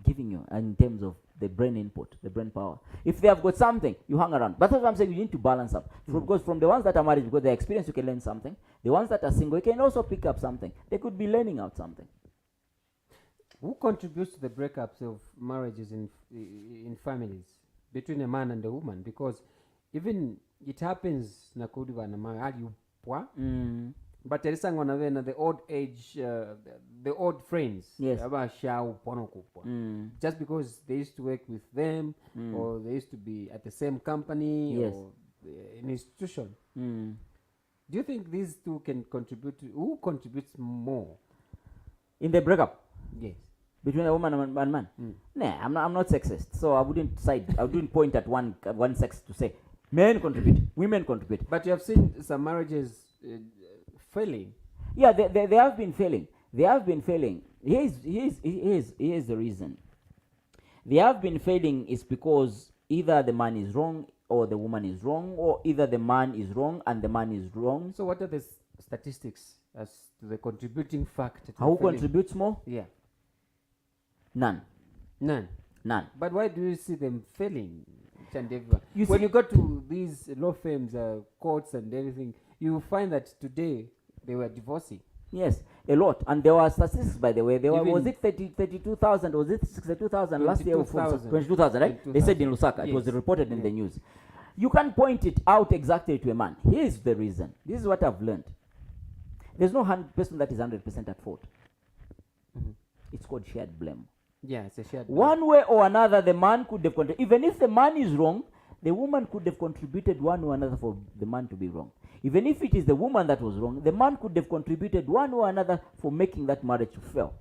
S3: giving you in terms of the brain input, the brain power? If they have got something, you hang around. But that's what I'm saying, you need to balance up. Because from the ones that are married, because their experience, you can learn something. The ones that are single, you can also pick up something. They could be learning out something.
S1: Who contributes to the breakups of marriages in families between a man and a woman? Because even it happens nakudiva na mahali upwa. But there is someone the old age, the old friends.
S3: Yes.
S1: Just because they used to work with them, or they used to be at the same company,
S3: yes,
S1: or an institution. Do you think these two can contribute? Who contributes more
S3: in the breakup?
S1: Yes.
S3: Between a woman and a man? Nah, I'm not sexist, so I wouldn't point at one sex to say men contribute, women contribute.
S1: But you have seen some marriages failing.
S3: Yeah, they have been failing. They have been failing. Here's the reason. They have been failing is because either the man is wrong or the woman is wrong, or either the man is wrong and the man is wrong.
S1: So what are the statistics as to the contributing factor?
S3: Who contributes more?
S1: Yeah.
S3: None.
S1: But why do you see them failing? And everyone? When you go to these law firms, courts and everything, you find that today they were divorcing.
S3: Yes. A lot. And there were statistics, by the way. There were,
S1: Even
S3: was it 32,000? Was it 62,000 last year?
S1: 22,000.
S3: 22,000, right? They said in
S1: 22,000.
S3: Lusaka. It was
S1: Yes.
S3: reported in the news. You can't point it out exactly to a man. Here's the reason. This is what I've learned. There's no person that is 100% at fault. It's called shared blame.
S1: Yeah, it's a shared.
S3: One way or another, the man could have contributed. Even if the man is wrong, the woman could have contributed one or another for the man to be wrong. Even if it is the woman that was wrong, the man could have contributed one or another for making that marriage to fail.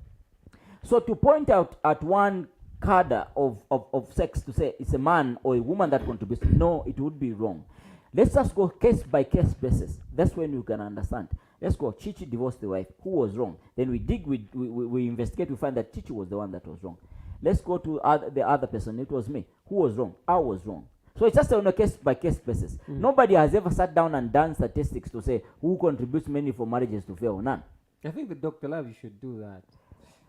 S3: So to point out at one cadre of sex to say it's a man or a woman that contributes, no, it would be wrong. Let's just go case by case basis. That's when you can understand. Let's go. Chichi divorced the wife. Who was wrong? Then we dig, we investigate, we find that Chichi was the one that was wrong. Let's go to the other person. It was me. Who was wrong? I was wrong. So it's just on a case by case basis. Nobody has ever sat down and done statistics to say who contributes mainly for marriages to fail. None.
S1: I think the Dr. Love, you should do that.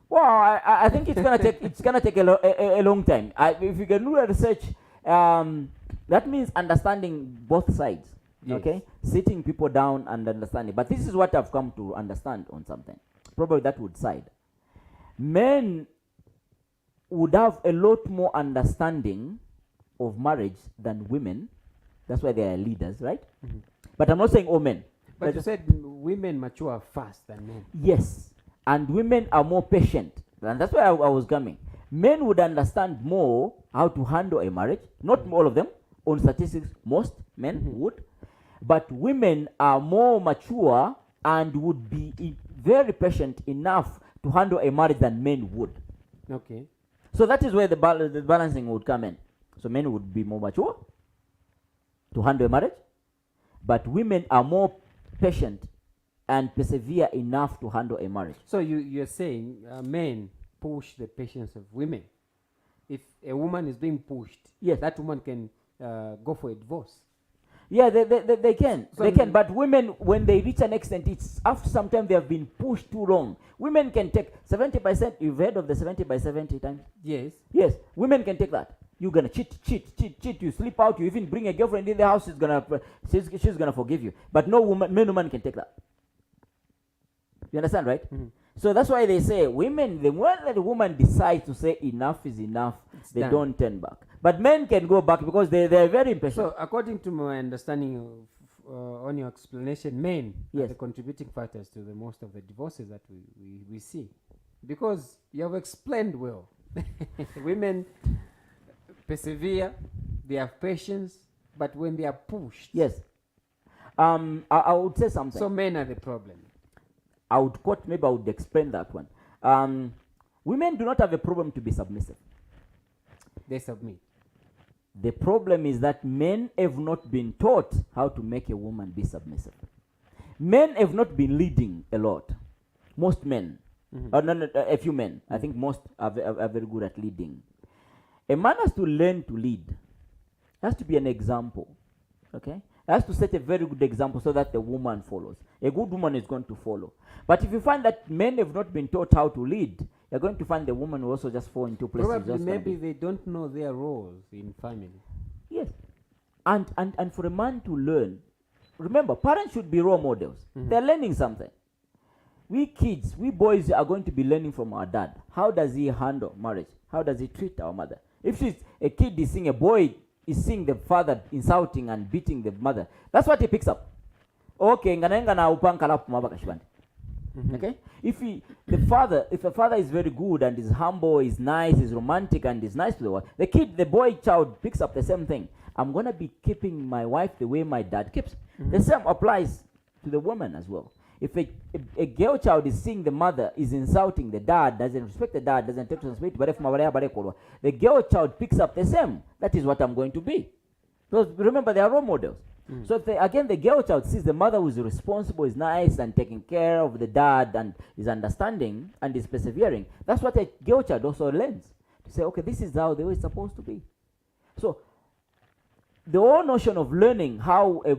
S3: Well, I think it's gonna take a long time. If you can do a research, that means understanding both sides.
S1: Yes.
S3: Okay, sitting people down and understanding. But this is what I've come to understand on something. Probably that would side. Men would have a lot more understanding of marriage than women. That's why they are leaders, right? But I'm not saying all men.
S1: But you said women mature fast than men.
S3: Yes, and women are more patient, and that's why I was coming. Men would understand more how to handle a marriage. Not all of them. On statistics, most men would. But women are more mature and would be very patient enough to handle a marriage than men would.
S1: Okay.
S3: So that is where the balancing would come in. So men would be more mature to handle a marriage, but women are more patient and persevere enough to handle a marriage.
S1: So you're saying men push the patience of women. If a woman is being pushed,
S3: Yes.
S1: that woman can go for a divorce.
S3: Yeah, they can.
S1: So
S3: They can. But women, when they reach an extent, it's after some time they have been pushed too long. Women can take 70%. You've heard of the 70 by 70 times?
S1: Yes.
S3: Yes, women can take that. You're gonna cheat. You sleep out. You even bring a girlfriend in the house. She's gonna forgive you. But no woman can take that. You understand, right? So that's why they say women. The moment that the woman decides to say enough is enough, they
S1: done.
S3: don't turn back. But men can go back because they are very impatient.
S1: So according to my understanding of on your explanation, men are
S3: Yes.
S1: the contributing factors to the most of the divorces that we see, because you have explained well. Women persevere, they have patience, but when they are pushed,
S3: Yes. I would say something.
S1: so men are the problem.
S3: I would quote, maybe I would explain that one. Women do not have a problem to be submissive.
S1: They submit.
S3: The problem is that men have not been taught how to make a woman be submissive. Men have not been leading a lot. Most men, a few men, I think most are very good at leading. A man has to learn to lead. Has to be an example. Okay? Has to set a very good example so that the woman follows. A good woman is going to follow. But if you find that men have not been taught how to lead, you're going to find the woman will also just fall into places.
S1: Probably
S3: just gonna
S1: maybe
S3: be-
S1: they don't know their roles in family.
S3: Yes. And for a man to learn, remember, parents should be role models. They're learning something. We kids, we boys are going to be learning from our dad. How does he handle marriage? How does he treat our mother? If she's a kid is seeing a boy is seeing the father insulting and beating the mother, that's what he picks up. Okay, okay? If the father is very good and is humble, is nice, is romantic, and is nice to the wife, the boy child picks up the same thing. I'm gonna be keeping my wife the way my dad keeps. The same applies to the woman as well. If a girl child is seeing the mother is insulting the dad, doesn't respect the dad, doesn't take responsibility, the girl child picks up the same. That is what I'm going to be. So remember, they are role models. So if the girl child sees the mother who is responsible, is nice, and taking care of the dad, and is understanding and is persevering, that's what a girl child also learns. To say, okay, this is how the way it's supposed to be. So the whole notion of learning how a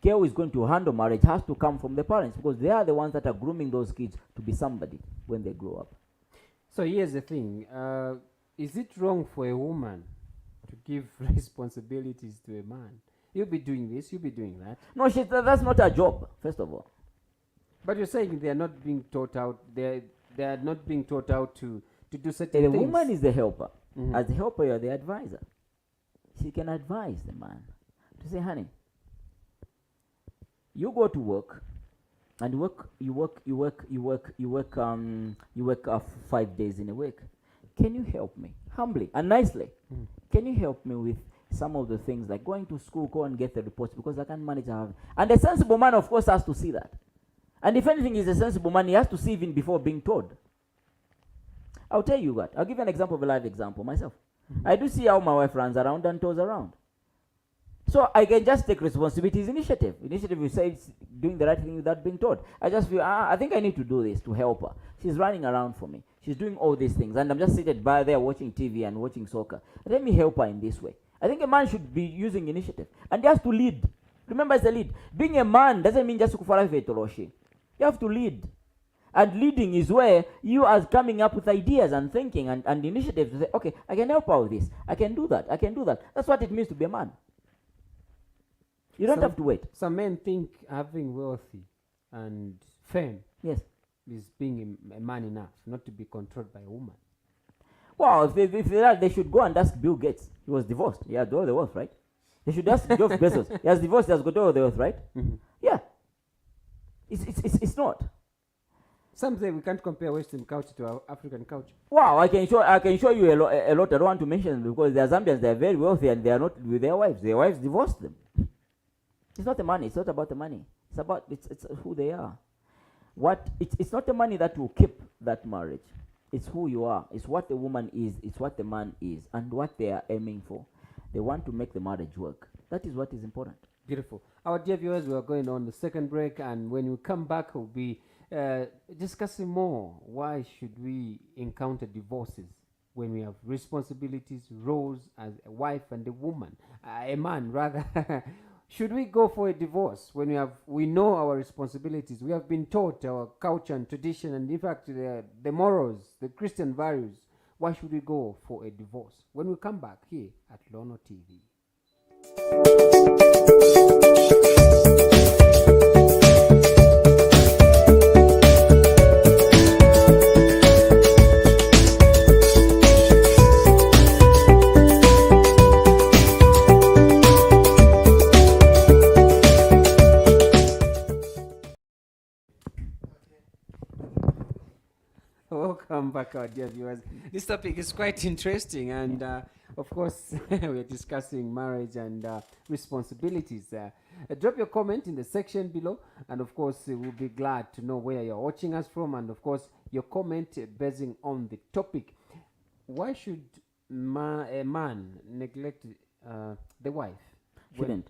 S3: girl is going to handle marriage has to come from the parents, because they are the ones that are grooming those kids to be somebody when they grow up.
S1: So here's the thing. Is it wrong for a woman to give responsibilities to a man? You'll be doing this, you'll be doing that.
S3: No, that's not her job, first of all.
S1: But you're saying they are not being taught out. They are not being taught out to do certain
S3: The
S1: things.
S3: woman is the helper.
S1: Mhm.
S3: As the helper, you're the advisor. She can advise the man to say, honey, you go to work, and you work 5 days in a week. Can you help me humbly and nicely? Can you help me with some of the things like going to school, go and get the reports because I can't manage. And a sensible man, of course, has to see that. And if anything is a sensible man, he has to see even before being told. I'll tell you what. I'll give you an example of a live example myself. I do see how my wife runs around and toes around. So I can just take responsibility as initiative. Initiative, you say it's doing the right thing without being told. I just feel, I think I need to do this to help her. She's running around for me. She's doing all these things. And I'm just seated by there watching TV and watching soccer. Let me help her in this way. I think a man should be using initiative. And he has to lead. Remember, it's a lead. Being a man doesn't mean just kufara vetoloshi. You have to lead. And leading is where you are coming up with ideas and thinking and initiatives to say, okay, I can help out with this. I can do that. I can do that. That's what it means to be a man. You don't have to wait.
S1: Some men think having wealthy and fame
S3: Yes.
S1: is being a man enough, not to be controlled by a woman.
S3: Well, if they are, they should go and ask Bill Gates. He was divorced. He had all the wealth, right? They should ask Jeff Bezos. He has divorced. He has got all the wealth, right? Yeah. It's not.
S1: Some say we can't compare Western culture to our African culture.
S3: Wow, I can show you a lot. I don't want to mention them because they are Zambians. They are very wealthy and they are not with their wives. Their wives divorced them. It's not the money. It's not about the money. It's about it's who they are. It's not the money that will keep that marriage. It's who you are. It's what the woman is. It's what the man is, and what they are aiming for. They want to make the marriage work. That is what is important.
S1: Beautiful. Our dear viewers, we are going on the second break, and when we come back, we'll be discussing more. Why should we encounter divorces when we have responsibilities, roles as a wife and a woman, a man rather? Should we go for a divorce when we know our responsibilities? We have been taught our culture and tradition, and in fact the morals, the Christian values. Why should we go for a divorce? When we come back here at Lono TV. Welcome back, our dear viewers. This topic is quite interesting, and of course, we're discussing marriage and responsibilities. Drop your comment in the section below, and of course, we'll be glad to know where you're watching us from, and of course, your comment basing on the topic. Why should a man neglect the wife?
S3: Shouldn't.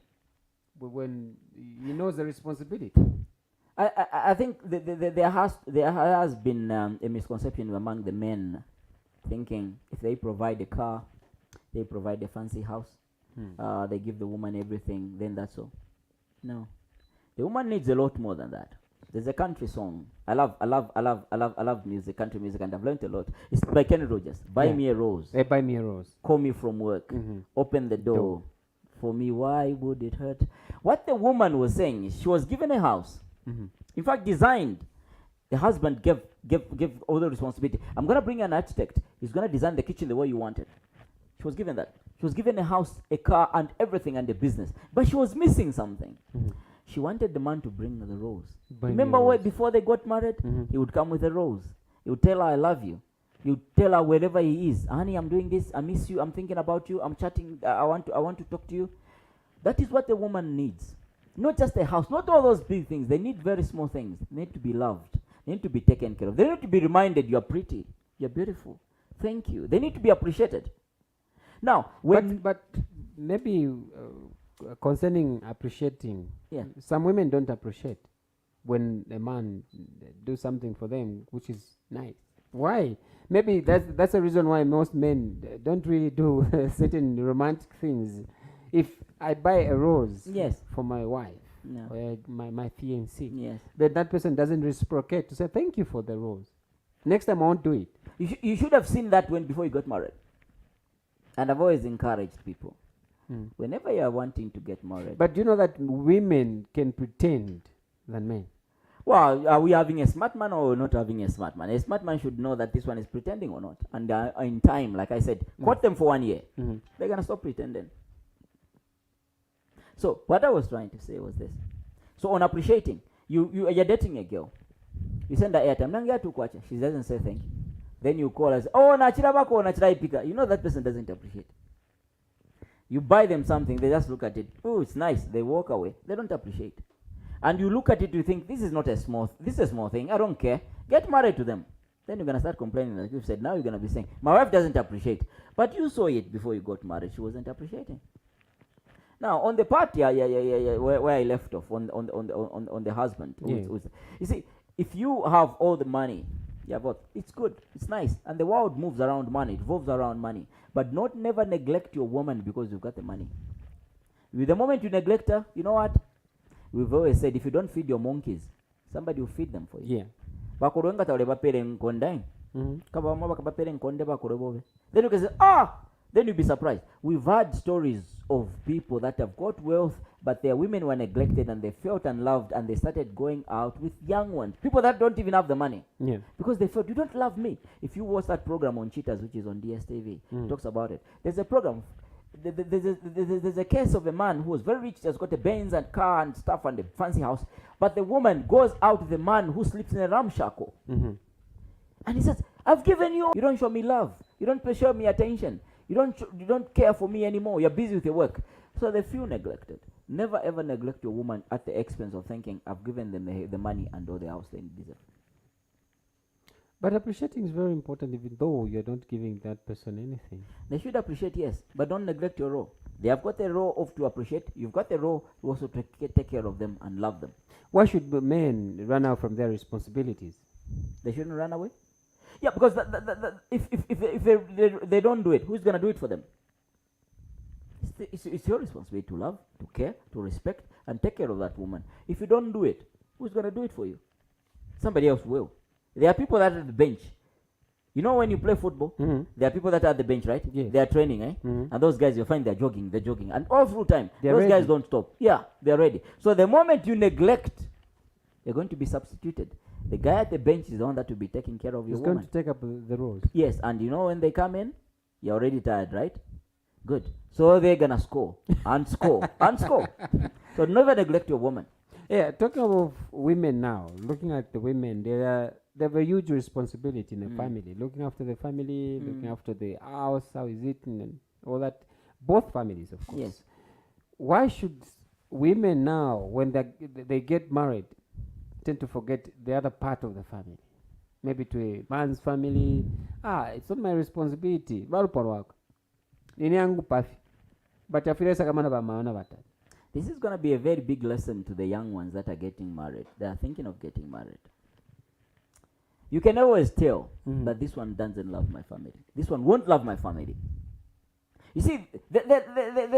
S1: When he knows the responsibility.
S3: I think there has been a misconception among the men, thinking if they provide a car, they provide a fancy house, they give the woman everything, then that's all. No, the woman needs a lot more than that. There's a country song. I love music, country music, and I've learned a lot. It's by Kenny Rogers. Buy me a rose.
S1: Buy me a rose.
S3: Call me from work. Open the door. For me, why would it hurt? What the woman was saying is she was given a house. In fact, designed. The husband gave all the responsibility. I'm going to bring an architect. He's going to design the kitchen the way you want it. She was given that. She was given a house, a car, and everything, and a business. But she was missing something. She wanted the man to bring her the rose. Remember before they got married? He would come with a rose. He would tell her, I love you. He would tell her wherever he is, honey, I'm doing this. I miss you. I'm thinking about you. I'm chatting. I want to talk to you. That is what the woman needs. Not just a house, not all those big things. They need very small things. They need to be loved. They need to be taken care of. They need to be reminded you're pretty, you're beautiful. Thank you. They need to be appreciated. Now,
S1: but maybe concerning appreciating, some women don't appreciate when a man do something for them, which is nice. Why? Maybe that's the reason why most men don't really do certain romantic things. If I buy a rose for my wife, or my fiancé, then that person doesn't reciprocate to say thank you for the rose. Next time I won't do it.
S3: You should have seen that before you got married. And I've always encouraged people, whenever you are wanting to get married.
S1: But do you know that women can pretend than men?
S3: Well, are we having a smart man or not having a smart man? A smart man should know that this one is pretending or not. And in time, like I said, quote them for 1 year. They're going to stop pretending. So what I was trying to say was this. So on appreciating, you're dating a girl. You send her airtime. She doesn't say thank you. Then you call her and say, oh, nachirabako, nachiraipika. You know that person doesn't appreciate. You buy them something, they just look at it. Oh, it's nice. They walk away. They don't appreciate. And you look at it, you think, this is a small thing. I don't care. Get married to them. Then you're going to start complaining, like you said. Now you're going to be saying, my wife doesn't appreciate. But you saw it before you got married. She wasn't appreciating. Now, on the part, where I left off, on the husband. You see, if you have all the money, it's good, it's nice. And the world moves around money, it revolves around money. But never neglect your woman because you've got the money. With the moment you neglect her, you know what? We've always said, if you don't feed your monkeys, somebody will feed them for you. Then you can say, then you'll be surprised. We've had stories of people that have got wealth, but their women were neglected and they felt unloved and they started going out with young ones. People that don't even have the money. Yeah. Because they felt, you don't love me. If you watch that program on Cheaters, which is on DSTV, it talks about it. There's a program, there's a case of a man who was very rich, has got a Benz and car and stuff and a fancy house, but the woman goes out with the man who sleeps in a ramshackle. And he says, I've given you, you don't show me love. You don't show me attention. You don't care for me anymore. You're busy with your work. So they feel neglected. Never ever neglect your woman at the expense of thinking, I've given them the money and all the house they deserve.
S1: But appreciating is very important, even though you're not giving that person anything.
S3: They should appreciate, yes, but don't neglect your role. They have got a role to appreciate. You've got a role to also take care of them and love them.
S1: Why should men run out from their responsibilities?
S3: They shouldn't run away? Yeah, because if they don't do it, who's going to do it for them? It's your responsibility to love, to care, to respect, and take care of that woman. If you don't do it, who's going to do it for you? Somebody else will. There are people that are at the bench. You know when you play football, there are people that are at the bench, right? Yes. They are training, eh? And those guys, you'll find they're jogging. And all through time, those guys don't stop. Yeah, they're ready. So the moment you neglect, you're going to be substituted. The guy at the bench is the one that will be taking care of your woman.
S1: He's going to take up the roles.
S3: Yes, and you know when they come in, you're already tired, right? Good. So they're going to score and score and score. So never neglect your woman.
S1: Yeah, talking of women now, looking at the women, they have a huge responsibility in the family. Looking after the family, looking after the house, how is it, and all that. Both families, of course.
S3: Yes.
S1: Why should women now, when they get married, tend to forget the other part of the family? Maybe to a man's family. It's not my responsibility.
S3: This is going to be a very big lesson to the young ones that are getting married. They are thinking of getting married. You can always tell that this one doesn't love my family. This one won't love my family. You see, they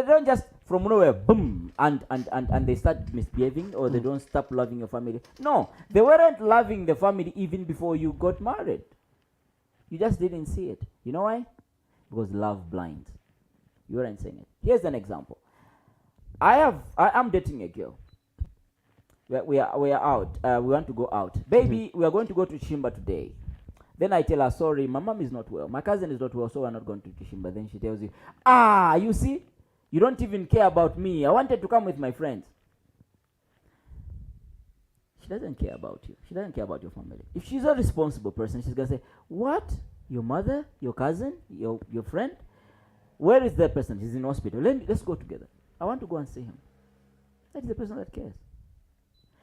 S3: don't just from nowhere, boom, and they start misbehaving, or they don't stop loving your family. No, they weren't loving the family even before you got married. You just didn't see it. You know why? Because love blinds. You weren't saying it. Here's an example. I'm dating a girl. We are out. We want to go out. Baby, we are going to go to Chimba today. Then I tell her, sorry, my mom is not well. My cousin is not well, so we're not going to Chimba. Then she tells you, you see, you don't even care about me. I wanted to come with my friends. She doesn't care about you. She doesn't care about your family. If she's a responsible person, she's going to say, what? Your mother? Your cousin? Your friend? Where is that person? He's in hospital. Let's go together. I want to go and see him. That is the person that cares.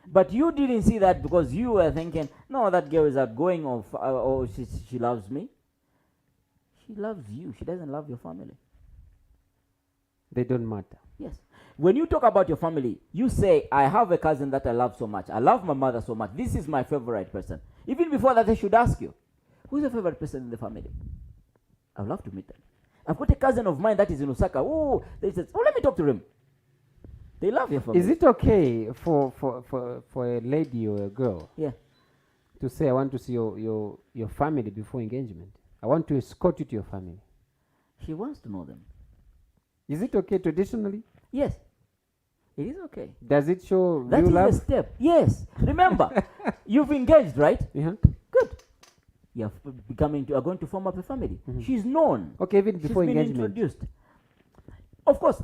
S3: But you didn't see that because you were thinking, no, that girl is outgoing, or she loves me. She loves you. She doesn't love your family.
S1: They don't matter.
S3: Yes. When you talk about your family, you say, I have a cousin that I love so much. I love my mother so much. This is my favorite person. Even before that, they should ask you, who's your favorite person in the family? I would love to meet them. I've got a cousin of mine that is in Osaka. They said, let me talk to him. They love your family.
S1: Is it okay for a lady or a girl to say, I want to see your family before engagement? I want to escort you to your family.
S3: She wants to know them.
S1: Is it okay traditionally?
S3: Yes. It is okay.
S1: Does it show
S3: That
S1: real
S3: is
S1: love?
S3: the step. Yes. Remember, you've engaged, right?
S1: Yeah.
S3: Good. You're going to form up a family. She's known.
S1: Okay, even before
S3: She's been
S1: engagement.
S3: introduced. Of course,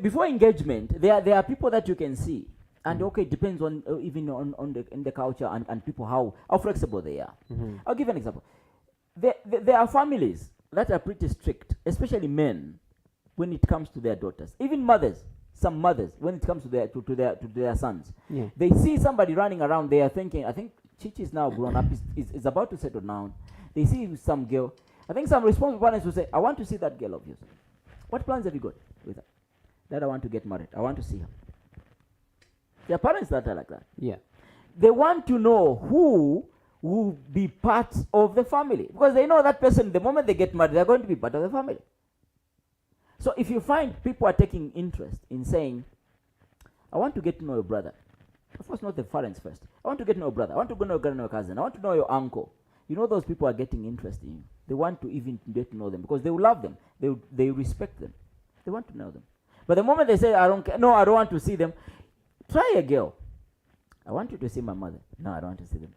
S3: before engagement, there are people that you can see. And okay, it depends on even on the culture and people how flexible they are. I'll give an example. There are families that are pretty strict, especially men, when it comes to their daughters. Even mothers, some mothers, when it comes to their sons.
S1: Yeah.
S3: They see somebody running around, they are thinking, I think Chichi is now grown up, is about to settle down. They see some girl. I think some responsible parents will say, I want to see that girl of yours. What plans have you got with her? That I want to get married. I want to see her. There are parents that are like that.
S1: Yeah.
S3: They want to know who will be part of the family. Because they know that person, the moment they get married, they're going to be part of the family. So if you find people are taking interest in saying, I want to get to know your brother. Of course, not the parents first. I want to get to know your brother. I want to know your cousin. I want to know your uncle. You know those people are getting interest in you. They want to even get to know them because they will love them. They respect them. They want to know them. But the moment they say, I don't care, no, I don't want to see them, try a girl. I want you to see my mother. No, I don't want to see them.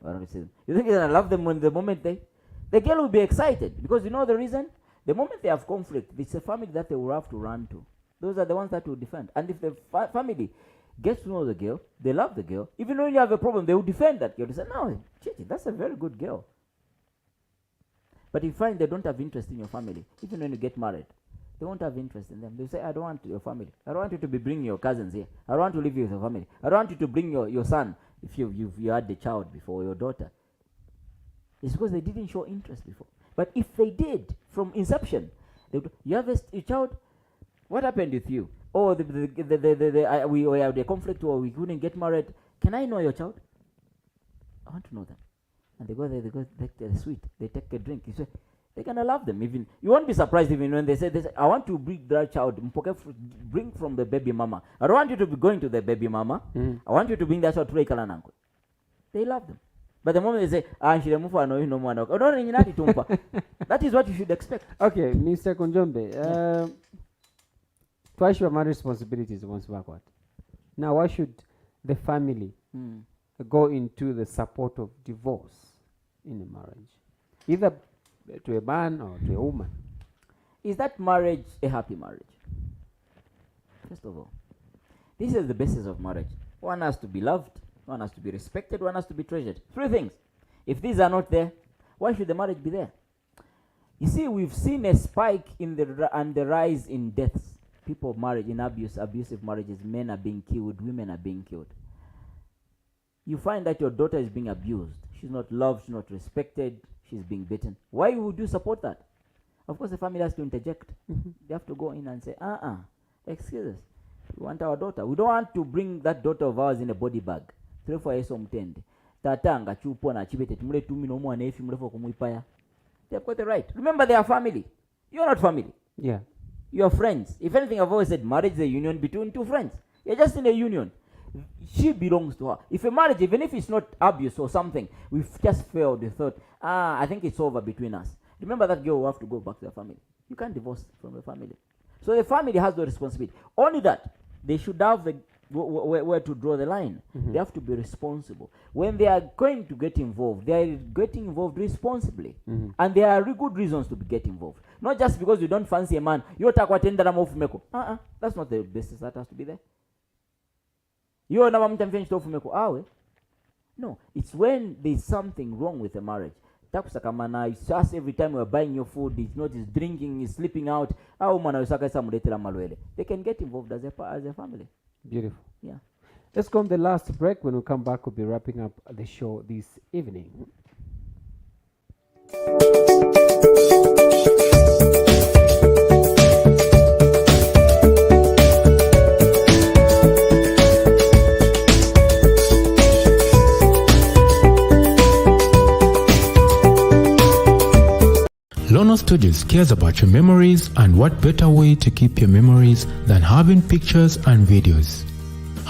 S3: I don't want to see them. You think you're going to love them when the moment the girl will be excited because you know the reason? The moment they have conflict, it's a family that they will have to run to. Those are the ones that will defend. And if the family gets to know the girl, they love the girl, even when you have a problem, they will defend that girl. They say, no, Chichi, that's a very good girl. But you find they don't have interest in your family, even when you get married. They won't have interest in them. They say, I don't want your family. I don't want you to be bringing your cousins here. I don't want to live with your family. I don't want you to bring your son if you had the child before, your daughter. It's because they didn't show interest before. But if they did, from inception, you have a child, what happened with you? Oh, we had a conflict or we couldn't get married. Can I know your child? I want to know them. And they go there, they're sweet. They take a drink. You say, they're going to love them. Even you won't be surprised even when they say, I want to bring that child, bring from the baby mama. I don't want you to be going to the baby mama. I want you to bring that child to Reikalananko. They love them. But the moment they say, that is what you should expect.
S1: Okay, Mr. Konjombe, twice your marriage responsibilities once backward. Now, why should the family go into the support of divorce in a marriage? Either to a man or to a woman.
S3: Is that marriage a happy marriage? First of all, this is the basis of marriage. One has to be loved, one has to be respected, one has to be treasured. Three things. If these are not there, why should the marriage be there? You see, we've seen a spike in the rise in deaths. People married in abusive marriages, men are being killed, women are being killed. You find that your daughter is being abused. She's not loved, she's not respected, she's being beaten. Why would you support that? Of course, the family has to interject. They have to go in and say, excuse us, we want our daughter. We don't want to bring that daughter of ours in a body bag. They've got the right. Remember, they are family. You're not family.
S1: Yeah.
S3: You're friends. If anything, I've always said marriage is a union between two friends. You're just in a union. She belongs to her. If a marriage, even if it's not abuse or something, we've just failed the thought, I think it's over between us. Remember, that girl will have to go back to the family. You can't divorce from the family. So the family has the responsibility. Only that, they should have where to draw the line. They have to be responsible. When they are going to get involved, they are getting involved responsibly. And there are good reasons to get involved. Not just because you don't fancy a man. That's not the basis that has to be there. No, it's when there's something wrong with the marriage. It's just every time we're buying your food, it's not just drinking, it's sleeping out. They can get involved as a family.
S1: Beautiful.
S3: Yeah.
S1: Let's go on the last break. When we come back, we'll be wrapping up the show this evening.
S2: Lono Studios cares about your memories, and what better way to keep your memories than having pictures and videos.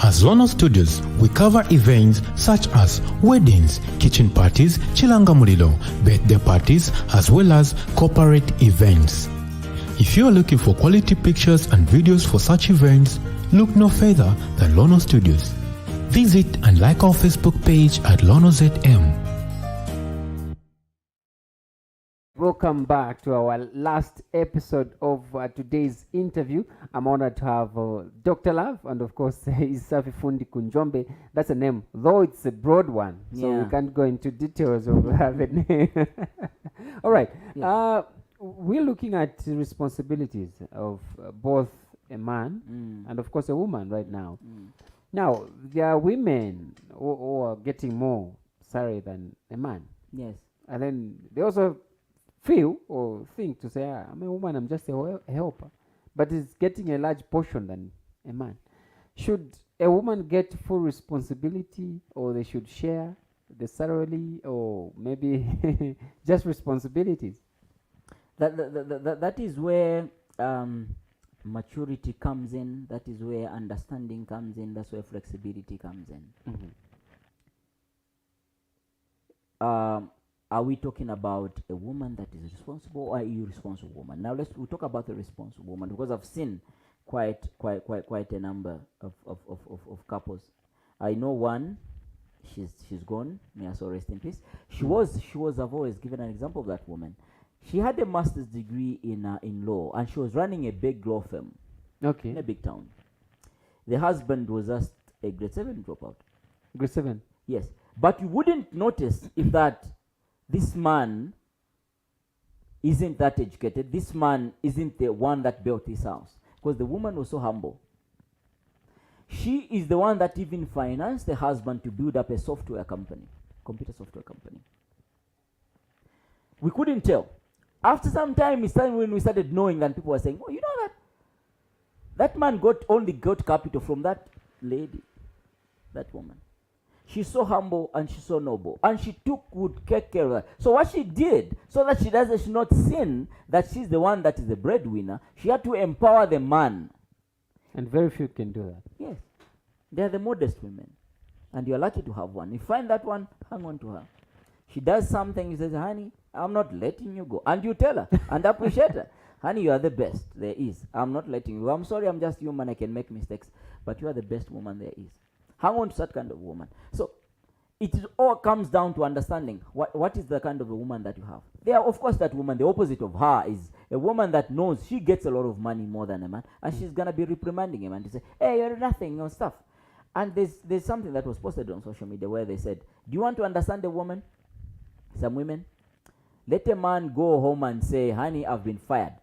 S2: As Lono Studios, we cover events such as weddings, kitchen parties, chilanga mulilo, birthday parties, as well as corporate events. If you are looking for quality pictures and videos for such events, look no further than Lono Studios. Visit and like our Facebook page at LonoZM.
S1: Welcome back to our last episode of today's interview. I'm honored to have Dr. Love and of course Isafi Fundi Kunjombe. That's a name, though it's a broad one, so we can't go into details of the name. All right. Yeah. We're looking at responsibilities of both a man and of course a woman right now. Now, there are women who are getting more salary than a man.
S3: Yes.
S1: And then they also feel or think to say, I'm a woman, I'm just a helper. But it's getting a large portion than a man. Should a woman get full responsibility, or they should share the salary, or maybe just responsibilities?
S3: That is where maturity comes in. That is where understanding comes in. That's where flexibility comes in. Are we talking about a woman that is responsible, or are you responsible woman? Now we'll talk about the responsible woman, because I've seen quite a number of couples. I know one, she's gone, may I so rest in peace. She was I've always given an example of that woman. She had a master's degree in law, and she was running a big law firm.
S1: Okay.
S3: In a big town. The husband was just a grade 7 dropout.
S1: Grade 7?
S3: Yes. But you wouldn't notice if that this man isn't that educated, this man isn't the one that built this house, because the woman was so humble. She is the one that even financed the husband to build up a software company, computer software company. We couldn't tell. After some time, when we started knowing, and people were saying, oh, you know that man only got capital from that lady, that woman. She's so humble and she's so noble, and she took good care of her. So what she did, so that she does not sin, that she's the one that is the breadwinner, she had to empower the man.
S1: And very few can do that.
S3: Yes. They are the modest women. And you're lucky to have one. You find that one, hang on to her. She does something, you say, honey, I'm not letting you go. And you tell her and appreciate her. Honey, you are the best there is. I'm not letting you go. I'm sorry, I'm just human, I can make mistakes. But you are the best woman there is. Hang on to that kind of woman. So it all comes down to understanding what is the kind of a woman that you have. There are, of course, that woman, the opposite of her is a woman that knows she gets a lot of money more than a man, and she's going to be reprimanding him and to say, hey, you're nothing, or stuff. And there's something that was posted on social media where they said, do you want to understand a woman? Some women, let a man go home and say, honey, I've been fired.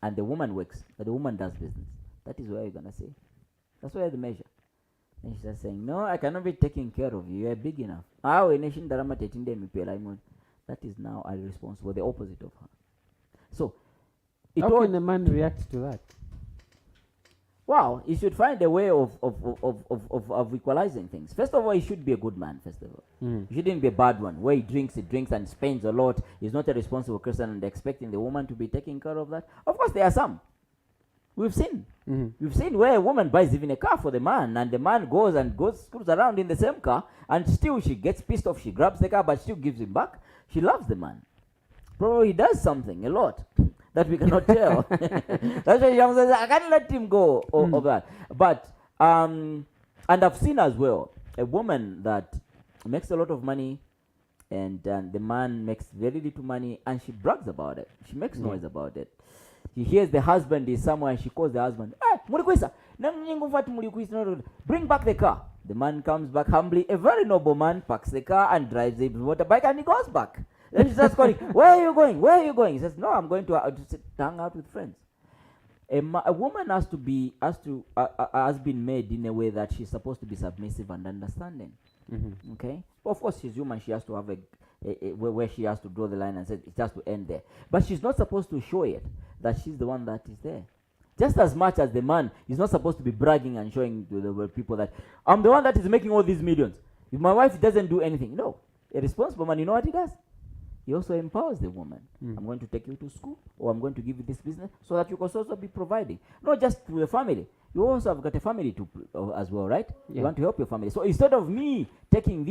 S3: And the woman works, but the woman does business. That is where you're going to say. That's where the measure. And she's just saying, no, I cannot be taking care of you. You are big enough. That is now irresponsible, the opposite of her. So,
S1: how can a man react to that?
S3: Wow, he should find a way of equalizing things. First of all, he should be a good man, first of all. He shouldn't be a bad one, where he drinks and spends a lot. He's not a responsible Christian and expecting the woman to be taking care of that. Of course, there are some. We've seen. We've seen where a woman buys even a car for the man, and the man goes screws around in the same car, and still she gets pissed off. She grabs the car, but still gives him back. She loves the man. Probably he does something a lot that we cannot tell. That's why she says, I can't let him go of that. But and I've seen as well a woman that makes a lot of money, and the man makes very little money, and she brags about it. She makes noise about it. She hears the husband is somewhere, and she calls the husband, hey, bring back the car. The man comes back humbly. A very noble man packs the car and drives the motorbike, and he goes back. Then she starts calling, where are you going? Where are you going? He says, no, I'm going to hang out with friends. A woman has been made in a way that she's supposed to be submissive and understanding. Okay? Of course, she's human. She has to have where she has to draw the line and say it has to end there. But she's not supposed to show it that she's the one that is there. Just as much as the man is not supposed to be bragging and showing to the people that I'm the one that is making all these millions. If my wife doesn't do anything, no. A responsible man, you know what he does? He also empowers the woman. I'm going to take you to school, or I'm going to give you this business so that you can also be providing. Not just to the family. You also have got a family to as well, right? Yeah. You want to help your family. So instead of me taking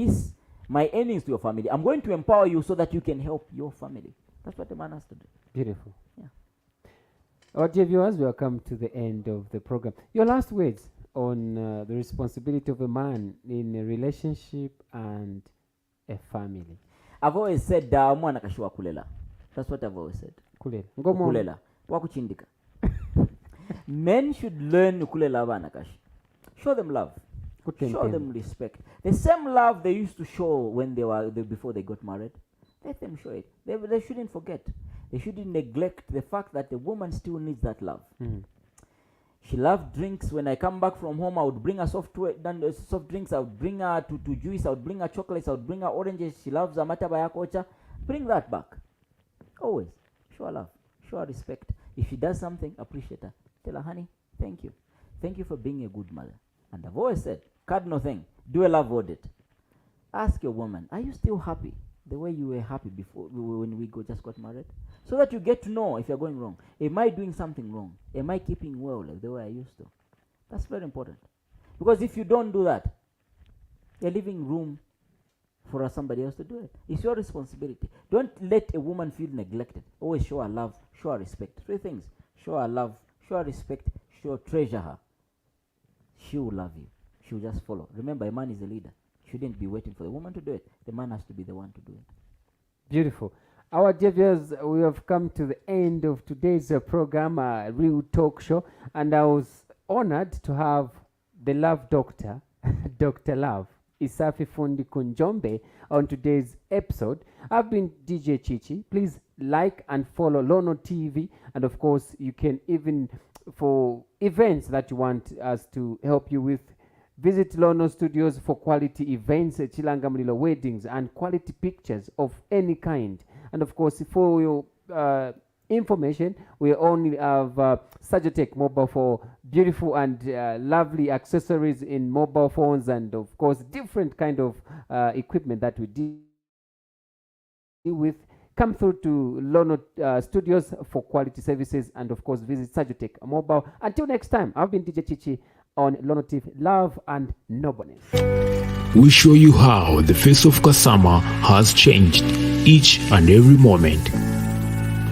S3: my earnings to your family, I'm going to empower you so that you can help your family. That's what the man has to do.
S1: Beautiful.
S3: Yeah.
S1: Our dear viewers, we have come to the end of the program. Your last words on the responsibility of a man in a relationship and a family.
S3: I've always said mwana kashiwa kulela. That's what I've always said.
S1: Kulela.
S3: Kulela. Wakuchindika. Men should learn kulela bana kashi. Show them love. Show them respect. The same love they used to show when before they got married. Let them show it. They shouldn't forget. They shouldn't neglect the fact that the woman still needs that love. She loved drinks. When I come back from home, I would bring her soft drinks. I would bring her to juice. I would bring her chocolates. I would bring her oranges. She loves amata bayakocha. Bring that back. Always. Show her love. Show her respect. If she does something, appreciate her. Tell her, honey, thank you. Thank you for being a good mother. And I've always said, cardinal thing, do a love audit. Ask your woman, are you still happy the way you were happy before when we just got married? So that you get to know if you're going wrong. Am I doing something wrong? Am I keeping well like the way I used to? That's very important. Because if you don't do that, you're leaving room for somebody else to do it. It's your responsibility. Don't let a woman feel neglected. Always show her love, show her respect. 3 things. Show her love, show her respect, treasure her. She will love you. She will just follow. Remember, a man is a leader. Shouldn't be waiting for the woman to do it. The man has to be the one to do it.
S1: Beautiful. Our dear viewers, we have come to the end of today's program, Real Talk Show, and I was honored to have the Love Doctor, Dr. Love, Isafi Fundi Kunjombe, on today's episode. I've been DJ Chichi. Please like and follow Lono TV, and of course, you can even, for events that you want us to help you with, visit Lono Studios for quality events, Chilangamlilo weddings, and quality pictures of any kind. And of course, for your information, we only have Sajotech mobile for beautiful and lovely accessories in mobile phones, and of course, different kind of equipment that we deal with. Come through to Lono Studios for quality services, and of course, visit Sajotech mobile. Until next time, I've been DJ Chichi on Lono TV, Love and Nobleness.
S2: We show you how the face of Kasama has changed each and every moment.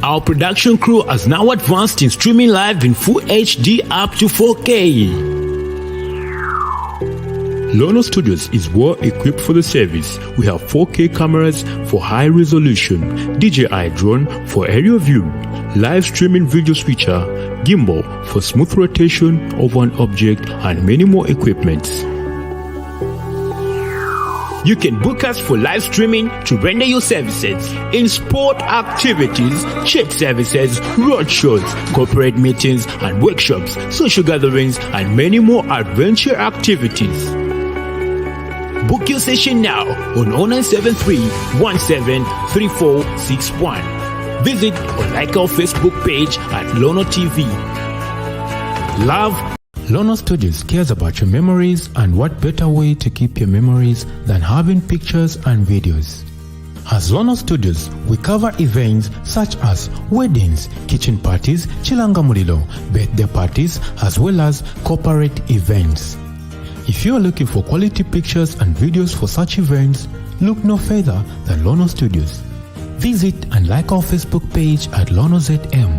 S2: Our production crew has now advanced in streaming live in full HD up to 4K. Lono Studios is well equipped for the service. We have 4K cameras for high resolution, DJI drone for aerial view, live streaming video switcher, gimbal for smooth rotation of an object, and many more equipments. You can book us for live streaming to render your services in sport activities, church services, road shows, corporate meetings and workshops, social gatherings, and many more adventure activities. Book your session now on 0973-173461. Visit or like our Facebook page at Lono TV. Love.
S4: Lono Studios cares about your memories, and what better way to keep your memories than having pictures and videos. As Lono Studios, we cover events such as weddings, kitchen parties, chilangamulilo, birthday parties, as well as corporate events. If you are looking for quality pictures and videos for such events, look no further than Lono Studios. Visit and like our Facebook page at Lono ZM.